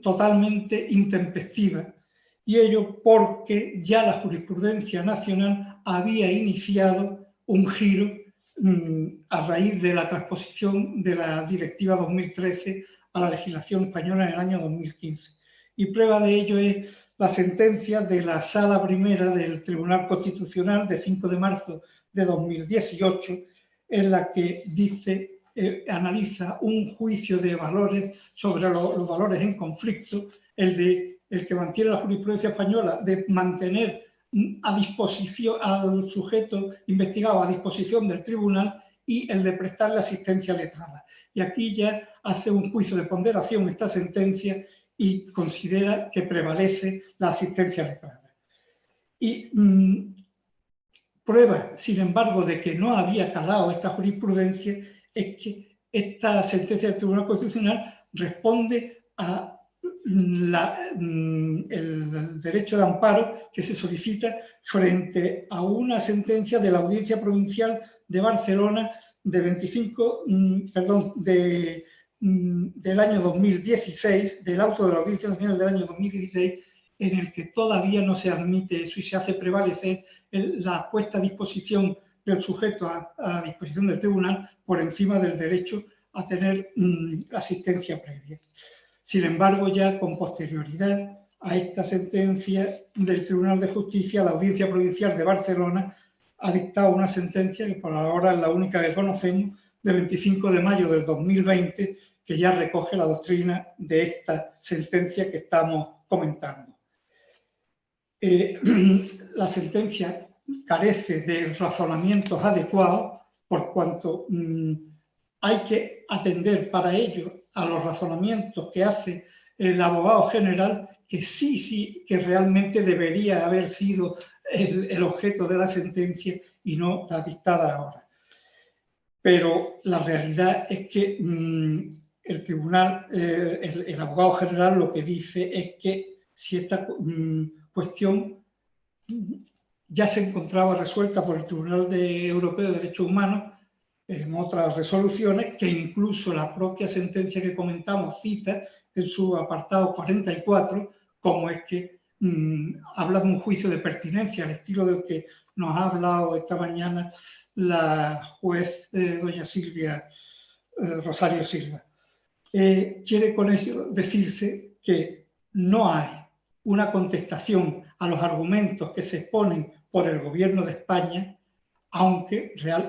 totalmente intempestiva, y ello porque ya la jurisprudencia nacional había iniciado un giro a raíz de la transposición de la Directiva 2013 a la legislación española en el año 2015. Y prueba de ello es la sentencia de la Sala Primera del Tribunal Constitucional de 5 de marzo de 2018, en la que dice, analiza un juicio de valores sobre los valores en conflicto, el que mantiene la jurisprudencia española de mantener a disposición al sujeto investigado a disposición del tribunal, y el de prestarle asistencia letrada. Y aquí ya hace un juicio de ponderación esta sentencia y considera que prevalece la asistencia letrada. Y prueba, sin embargo, de que no había calado esta jurisprudencia es que esta sentencia del Tribunal Constitucional responde a el derecho de amparo que se solicita frente a una sentencia de la Audiencia Provincial de Barcelona del año 2016, del auto de la Audiencia Nacional del año 2016, en el que todavía no se admite eso y se hace prevalecer la puesta a disposición del sujeto a disposición del tribunal por encima del derecho a tener asistencia previa. Sin embargo, ya con posterioridad a esta sentencia del Tribunal de Justicia, la Audiencia Provincial de Barcelona ha dictado una sentencia que por ahora es la única que conocemos, de 25 de mayo del 2020, que ya recoge la doctrina de esta sentencia que estamos comentando. La sentencia carece de razonamientos adecuados, por cuanto hay que atender para ello a los razonamientos que hace el abogado general, que que realmente debería haber sido el objeto de la sentencia y no la dictada ahora. Pero la realidad es que el tribunal, el abogado general lo que dice es que si esta cuestión ya se encontraba resuelta por el Tribunal Europeo de Derechos Humanos en otras resoluciones, que incluso la propia sentencia que comentamos cita en su apartado 44, como es que habla de un juicio de pertinencia, al estilo del que nos ha hablado esta mañana la juez doña Silvia Rosario Silva. Quiere con eso decirse que no hay una contestación a los argumentos que se exponen por el Gobierno de España,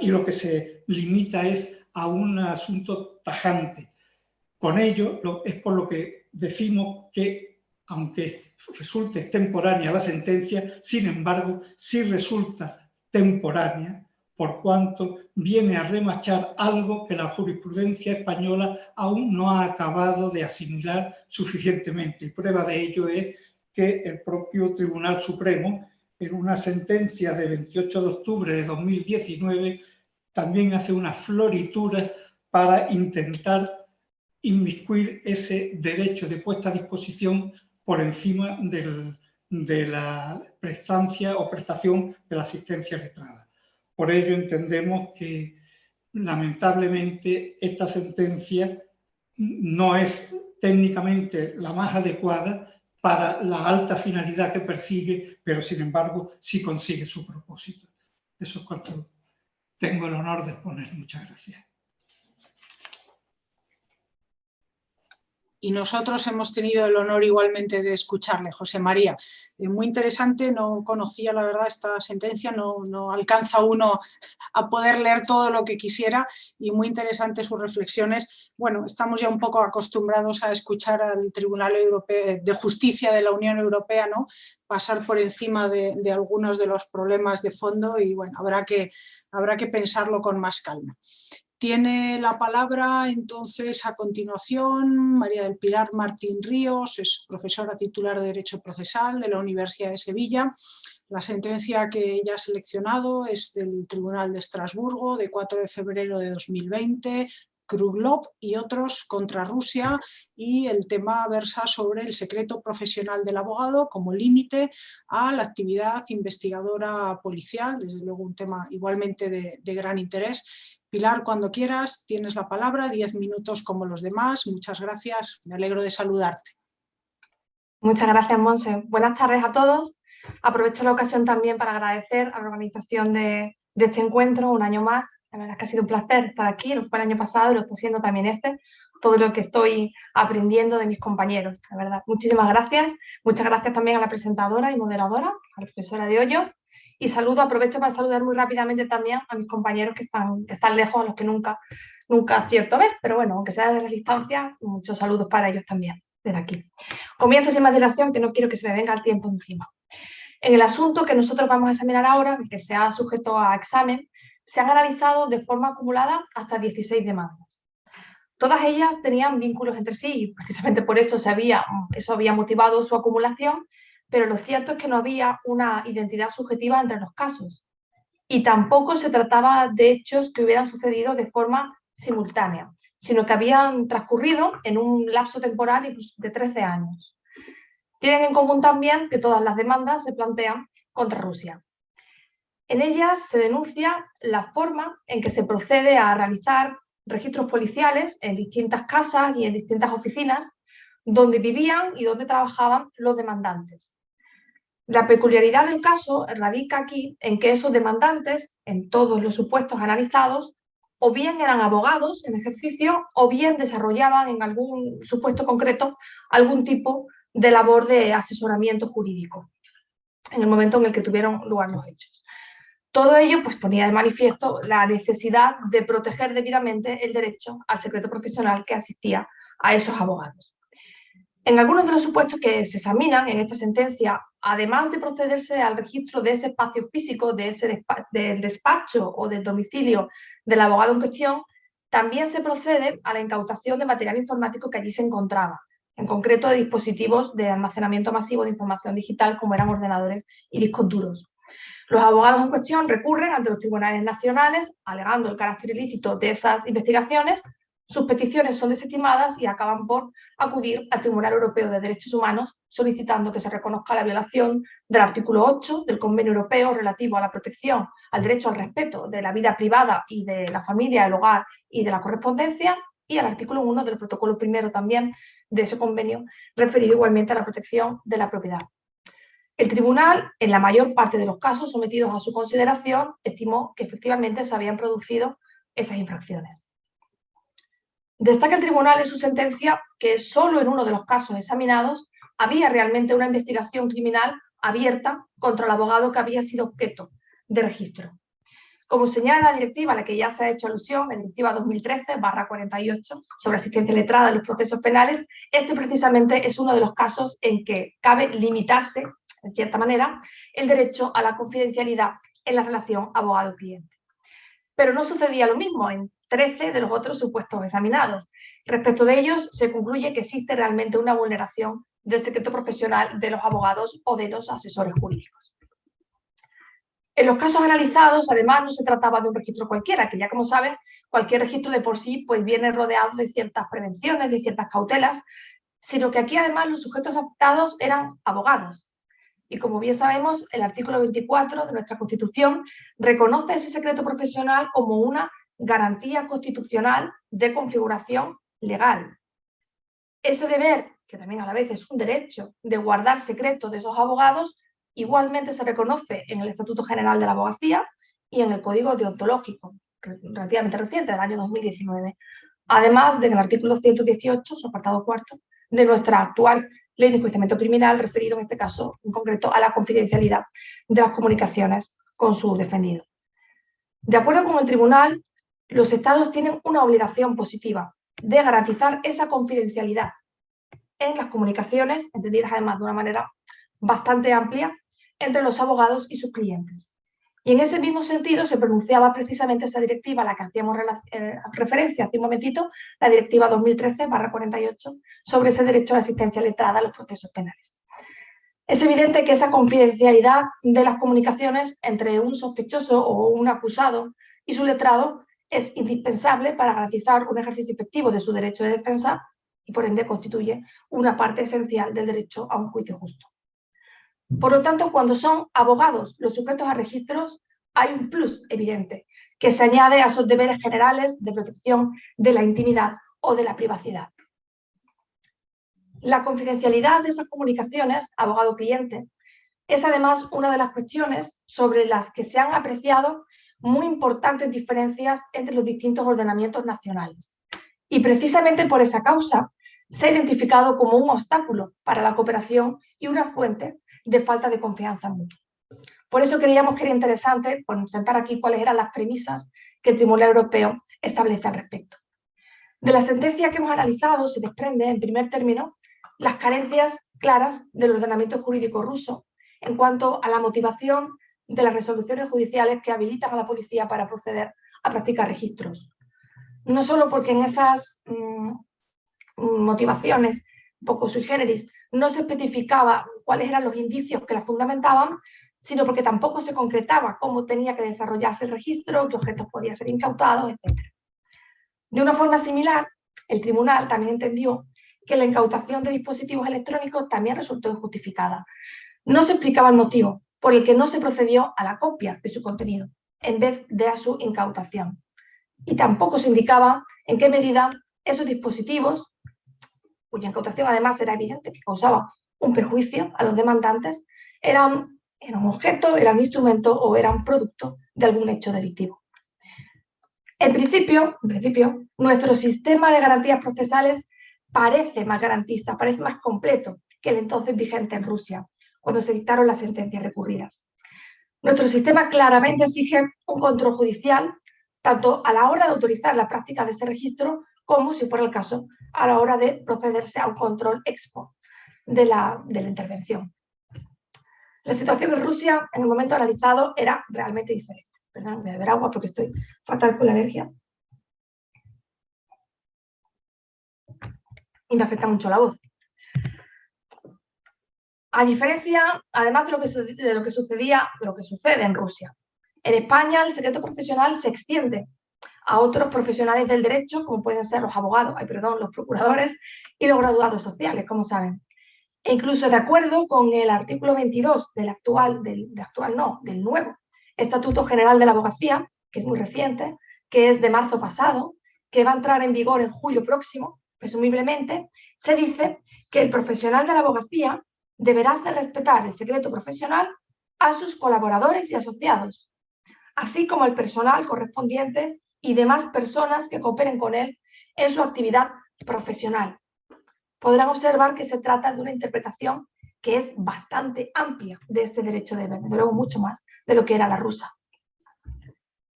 y lo que se limita es a un asunto tajante. Con ello es por lo que decimos que, aunque resulte extemporánea la sentencia, sin embargo, sí resulta temporánea, por cuanto viene a remachar algo que la jurisprudencia española aún no ha acabado de asimilar suficientemente. Y prueba de ello es que el propio Tribunal Supremo, en una sentencia de 28 de octubre de 2019, también hace una floritura para intentar inmiscuir ese derecho de puesta a disposición por encima de la prestancia o prestación de la asistencia letrada. Por ello entendemos que, lamentablemente, esta sentencia no es técnicamente la más adecuada para la alta finalidad que persigue, pero sin embargo sí consigue su propósito. Eso es cuanto tengo el honor de exponer. Muchas gracias. Y nosotros hemos tenido el honor igualmente de escucharle, José María. Muy interesante, no conocía la verdad esta sentencia, no alcanza uno a poder leer todo lo que quisiera, y muy interesantes sus reflexiones. Bueno, estamos ya un poco acostumbrados a escuchar al Tribunal Europeo de Justicia de la Unión Europea, ¿no?, pasar por encima de algunos de los problemas de fondo, y bueno, habrá que pensarlo con más calma. Tiene la palabra entonces a continuación María del Pilar Martín Ríos, es profesora titular de Derecho Procesal de la Universidad de Sevilla. La sentencia que ella ha seleccionado es del Tribunal de Estrasburgo de 4 de febrero de 2020, Kruglov y otros contra Rusia, y el tema versa sobre el secreto profesional del abogado como límite a la actividad investigadora policial, desde luego un tema igualmente de gran interés. Pilar, cuando quieras, tienes la palabra, 10 minutos como los demás. Muchas gracias, me alegro de saludarte. Muchas gracias, Monse. Buenas tardes a todos. Aprovecho la ocasión también para agradecer a la organización de este encuentro un año más. La verdad es que ha sido un placer estar aquí, lo fue el año pasado y lo está siendo también este. Todo lo que estoy aprendiendo de mis compañeros, la verdad. Muchísimas gracias. Muchas gracias también a la presentadora y moderadora, a la profesora de Hoyos. Y aprovecho para saludar muy rápidamente también a mis compañeros que están lejos, a los que nunca acierto a ver, pero bueno, aunque sea desde la distancia, muchos saludos para ellos también, desde aquí. Comienzo sin más dilación, que no quiero que se me venga el tiempo encima. En el asunto que nosotros vamos a examinar ahora, que sea sujeto a examen, se han analizado de forma acumulada hasta 16 demandas. Todas ellas tenían vínculos entre sí y precisamente por eso eso había motivado su acumulación, pero lo cierto es que no había una identidad subjetiva entre los casos y tampoco se trataba de hechos que hubieran sucedido de forma simultánea, sino que habían transcurrido en un lapso temporal de 13 años. Tienen en común también que todas las demandas se plantean contra Rusia. En ellas se denuncia la forma en que se procede a realizar registros policiales en distintas casas y en distintas oficinas donde vivían y donde trabajaban los demandantes. La peculiaridad del caso radica aquí en que esos demandantes, en todos los supuestos analizados, o bien eran abogados en ejercicio o bien desarrollaban en algún supuesto concreto algún tipo de labor de asesoramiento jurídico en el momento en el que tuvieron lugar los hechos. Todo ello pues, ponía de manifiesto la necesidad de proteger debidamente el derecho al secreto profesional que asistía a esos abogados. En algunos de los supuestos que se examinan en esta sentencia, además de procederse al registro de ese espacio físico, del despacho o del domicilio del abogado en cuestión, también se procede a la incautación de material informático que allí se encontraba, en concreto de dispositivos de almacenamiento masivo de información digital como eran ordenadores y discos duros. Los abogados en cuestión recurren ante los tribunales nacionales alegando el carácter ilícito de esas investigaciones. Sus peticiones son desestimadas y acaban por acudir al Tribunal Europeo de Derechos Humanos solicitando que se reconozca la violación del artículo 8 del Convenio Europeo relativo a la protección, al derecho al respeto de la vida privada y de la familia, el hogar y de la correspondencia, y al artículo 1 del protocolo primero también de ese convenio referido igualmente a la protección de la propiedad. El tribunal, en la mayor parte de los casos sometidos a su consideración, estimó que efectivamente se habían producido esas infracciones. Destaca el tribunal en su sentencia que solo en uno de los casos examinados había realmente una investigación criminal abierta contra el abogado que había sido objeto de registro. Como señala la directiva a la que ya se ha hecho alusión, la directiva 2013/48 sobre asistencia letrada en los procesos penales, este precisamente es uno de los casos en que cabe limitarse, en cierta manera, el derecho a la confidencialidad en la relación abogado-cliente. Pero no sucedía lo mismo en 13 de los otros supuestos examinados. Respecto de ellos, se concluye que existe realmente una vulneración del secreto profesional de los abogados o de los asesores jurídicos. En los casos analizados, además, no se trataba de un registro cualquiera, que ya como saben, cualquier registro de por sí pues, viene rodeado de ciertas prevenciones, de ciertas cautelas, sino que aquí además los sujetos afectados eran abogados. Y como bien sabemos, el artículo 24 de nuestra Constitución reconoce ese secreto profesional como una garantía constitucional de configuración legal. Ese deber, que también a la vez es un derecho, de guardar secretos de esos abogados, igualmente se reconoce en el Estatuto General de la Abogacía y en el Código Deontológico, relativamente reciente, del año 2019, además del artículo 118, su apartado cuarto, de nuestra actual Ley de Enjuiciamiento Criminal, referido en este caso en concreto a la confidencialidad de las comunicaciones con su defendido. De acuerdo con el Tribunal, los Estados tienen una obligación positiva de garantizar esa confidencialidad en las comunicaciones, entendidas además de una manera bastante amplia, entre los abogados y sus clientes. Y en ese mismo sentido se pronunciaba precisamente esa directiva a la que hacíamos referencia hace un momentito, la directiva 2013/48, sobre ese derecho a la asistencia letrada a los procesos penales. Es evidente que esa confidencialidad de las comunicaciones entre un sospechoso o un acusado y su letrado es indispensable para garantizar un ejercicio efectivo de su derecho de defensa y por ende constituye una parte esencial del derecho a un juicio justo. Por lo tanto, cuando son abogados los sujetos a registros, hay un plus evidente que se añade a esos deberes generales de protección de la intimidad o de la privacidad. La confidencialidad de esas comunicaciones, abogado-cliente, es además una de las cuestiones sobre las que se han apreciado muy importantes diferencias entre los distintos ordenamientos nacionales. Y precisamente por esa causa se ha identificado como un obstáculo para la cooperación y una fuente de falta de confianza mutua. Por eso creíamos que era interesante presentar aquí cuáles eran las premisas que el Tribunal Europeo establece al respecto. De la sentencia que hemos analizado se desprende, en primer término, las carencias claras del ordenamiento jurídico ruso en cuanto a la motivación de las resoluciones judiciales que habilitan a la policía para proceder a practicar registros. No solo porque en esas motivaciones, un poco sui generis, no se especificaba cuáles eran los indicios que la fundamentaban, sino porque tampoco se concretaba cómo tenía que desarrollarse el registro, qué objetos podían ser incautados, etc. De una forma similar, el tribunal también entendió que la incautación de dispositivos electrónicos también resultó injustificada. No se explicaba el motivo por el que no se procedió a la copia de su contenido, en vez de a su incautación. Y tampoco se indicaba en qué medida esos dispositivos, cuya incautación además era evidente que causaba un perjuicio a los demandantes, eran objeto, eran instrumento o eran producto de algún hecho delictivo. En principio, nuestro sistema de garantías procesales parece más garantista, parece más completo que el entonces vigente en Rusia, cuando se dictaron las sentencias recurridas. Nuestro sistema claramente exige un control judicial, tanto a la hora de autorizar la práctica de ese registro, como, si fuera el caso, a la hora de procederse a un control ex post de la intervención. La situación en Rusia, en el momento analizado, era realmente diferente. Perdón, voy a beber agua porque estoy fatal con la alergia. Y me afecta mucho la voz. A diferencia, además de lo que sucede en Rusia, en España el secreto profesional se extiende a otros profesionales del derecho, como pueden ser los abogados, los procuradores y los graduados sociales, como saben. E incluso de acuerdo con el artículo 22 del nuevo Estatuto General de la Abogacía, que es muy reciente, que es de marzo pasado, que va a entrar en vigor en julio próximo, presumiblemente, se dice que el profesional de la abogacía deberá hacer respetar el secreto profesional a sus colaboradores y asociados, así como el personal correspondiente y demás personas que cooperen con él en su actividad profesional. Podrán observar que se trata de una interpretación que es bastante amplia de este derecho de deber, desde luego mucho más de lo que era la rusa.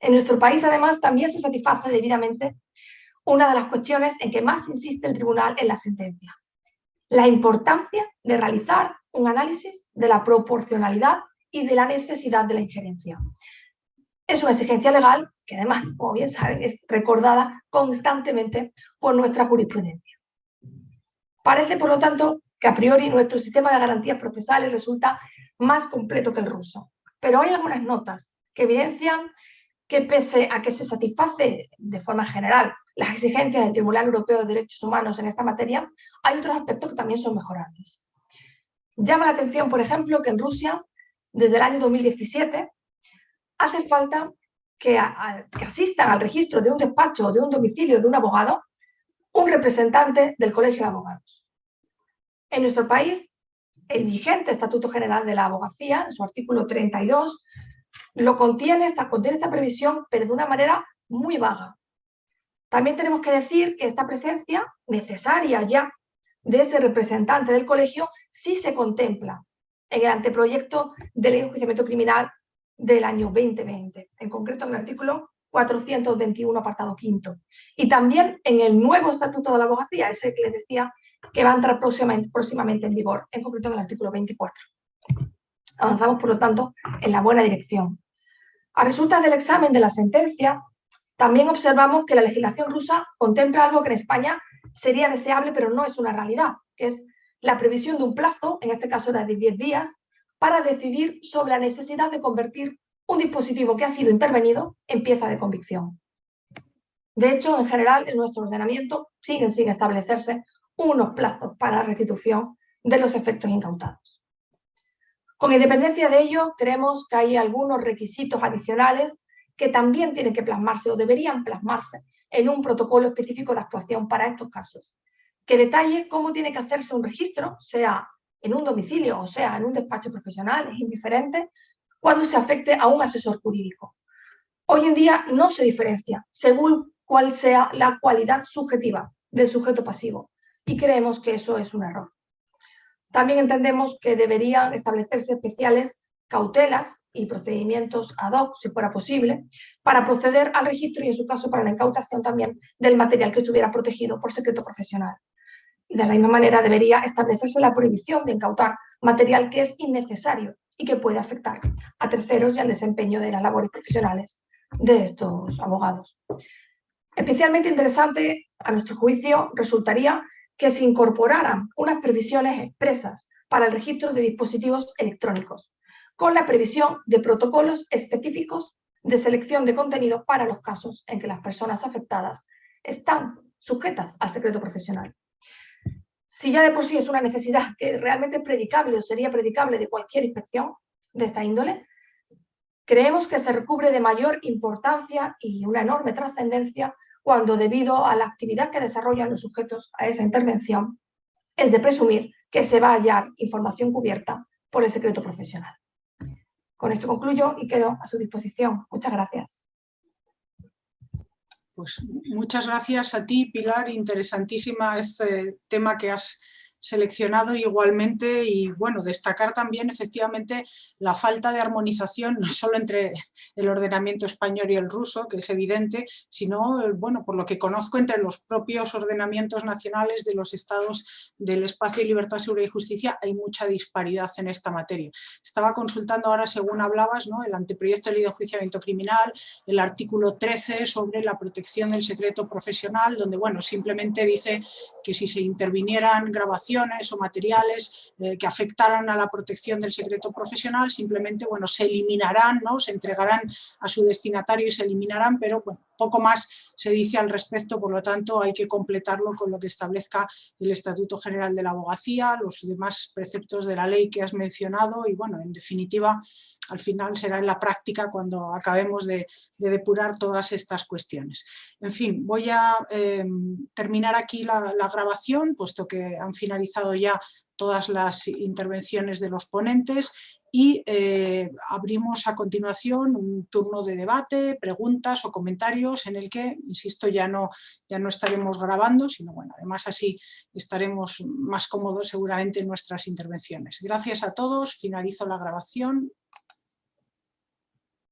En nuestro país, además, también se satisface debidamente una de las cuestiones en que más insiste el tribunal en la sentencia: la importancia de realizar un análisis de la proporcionalidad y de la necesidad de la injerencia. Es una exigencia legal que, además, como bien saben, es recordada constantemente por nuestra jurisprudencia. Parece, por lo tanto, que a priori nuestro sistema de garantías procesales resulta más completo que el ruso, pero hay algunas notas que evidencian que, pese a que se satisface de forma general las exigencias del Tribunal Europeo de Derechos Humanos en esta materia, hay otros aspectos que también son mejorables. Llama la atención, por ejemplo, que en Rusia, desde el año 2017, hace falta que asistan al registro de un despacho o de un domicilio de un abogado un representante del Colegio de Abogados. En nuestro país, el vigente Estatuto General de la Abogacía, en su artículo 32, contiene esta previsión, pero de una manera muy vaga. También tenemos que decir que esta presencia necesaria ya de ese representante del colegio sí se contempla en el anteproyecto de ley de enjuiciamiento criminal del año 2020, en concreto en el artículo 421, apartado 5. Y también en el nuevo Estatuto de la Abogacía, ese que les decía que va a entrar próximamente en vigor, en concreto en el artículo 24. Avanzamos, por lo tanto, en la buena dirección. A resultas del examen de la sentencia, también observamos que la legislación rusa contempla algo que en España sería deseable, pero no es una realidad, que es la previsión de un plazo, en este caso era de 10 días, para decidir sobre la necesidad de convertir un dispositivo que ha sido intervenido en pieza de convicción. De hecho, en general, en nuestro ordenamiento siguen sin establecerse unos plazos para la restitución de los efectos incautados. Con independencia de ello, creemos que hay algunos requisitos adicionales que también tienen que plasmarse o deberían plasmarse en un protocolo específico de actuación para estos casos, que detalle cómo tiene que hacerse un registro, sea en un domicilio o sea en un despacho profesional, es indiferente, cuando se afecte a un asesor jurídico. Hoy en día no se diferencia según cuál sea la cualidad subjetiva del sujeto pasivo, y creemos que eso es un error. También entendemos que deberían establecerse especiales cautelas y procedimientos ad hoc, si fuera posible, para proceder al registro y, en su caso, para la incautación también del material que estuviera protegido por secreto profesional. Y de la misma manera debería establecerse la prohibición de incautar material que es innecesario y que puede afectar a terceros y al desempeño de las labores profesionales de estos abogados. Especialmente interesante, a nuestro juicio, resultaría que se incorporaran unas previsiones expresas para el registro de dispositivos electrónicos, con la previsión de protocolos específicos de selección de contenido para los casos en que las personas afectadas están sujetas al secreto profesional. Si ya de por sí es una necesidad que realmente es predicable o sería predicable de cualquier inspección de esta índole, creemos que se recubre de mayor importancia y una enorme trascendencia cuando, debido a la actividad que desarrollan los sujetos a esa intervención, es de presumir que se va a hallar información cubierta por el secreto profesional. Con esto concluyo y quedo a su disposición. Muchas gracias. Pues muchas gracias a ti, Pilar. Interesantísima este tema que has seleccionado igualmente, y bueno, destacar también efectivamente la falta de armonización no solo entre el ordenamiento español y el ruso, que es evidente, sino, bueno, por lo que conozco, entre los propios ordenamientos nacionales de los estados del espacio de libertad, seguridad y justicia hay mucha disparidad en esta materia. Estaba consultando ahora, según hablabas, ¿no?, el anteproyecto de ley de enjuiciamiento criminal, el artículo 13 sobre la protección del secreto profesional, donde, bueno, simplemente dice que si se intervinieran grabaciones o materiales que afectaran a la protección del secreto profesional, simplemente, bueno, se eliminarán, ¿no?, se entregarán a su destinatario y se eliminarán, pero bueno, poco más se dice al respecto. Por lo tanto, hay que completarlo con lo que establezca el Estatuto General de la Abogacía, los demás preceptos de la ley que has mencionado, y bueno, en definitiva, al final será en la práctica cuando acabemos de depurar todas estas cuestiones. En fin, voy a terminar aquí la grabación, puesto que han finalizado ya todas las intervenciones de los ponentes, y abrimos a continuación un turno de debate, preguntas o comentarios en el que, insisto, ya no estaremos grabando, sino, bueno, además así estaremos más cómodos seguramente en nuestras intervenciones. Gracias a todos, finalizo la grabación.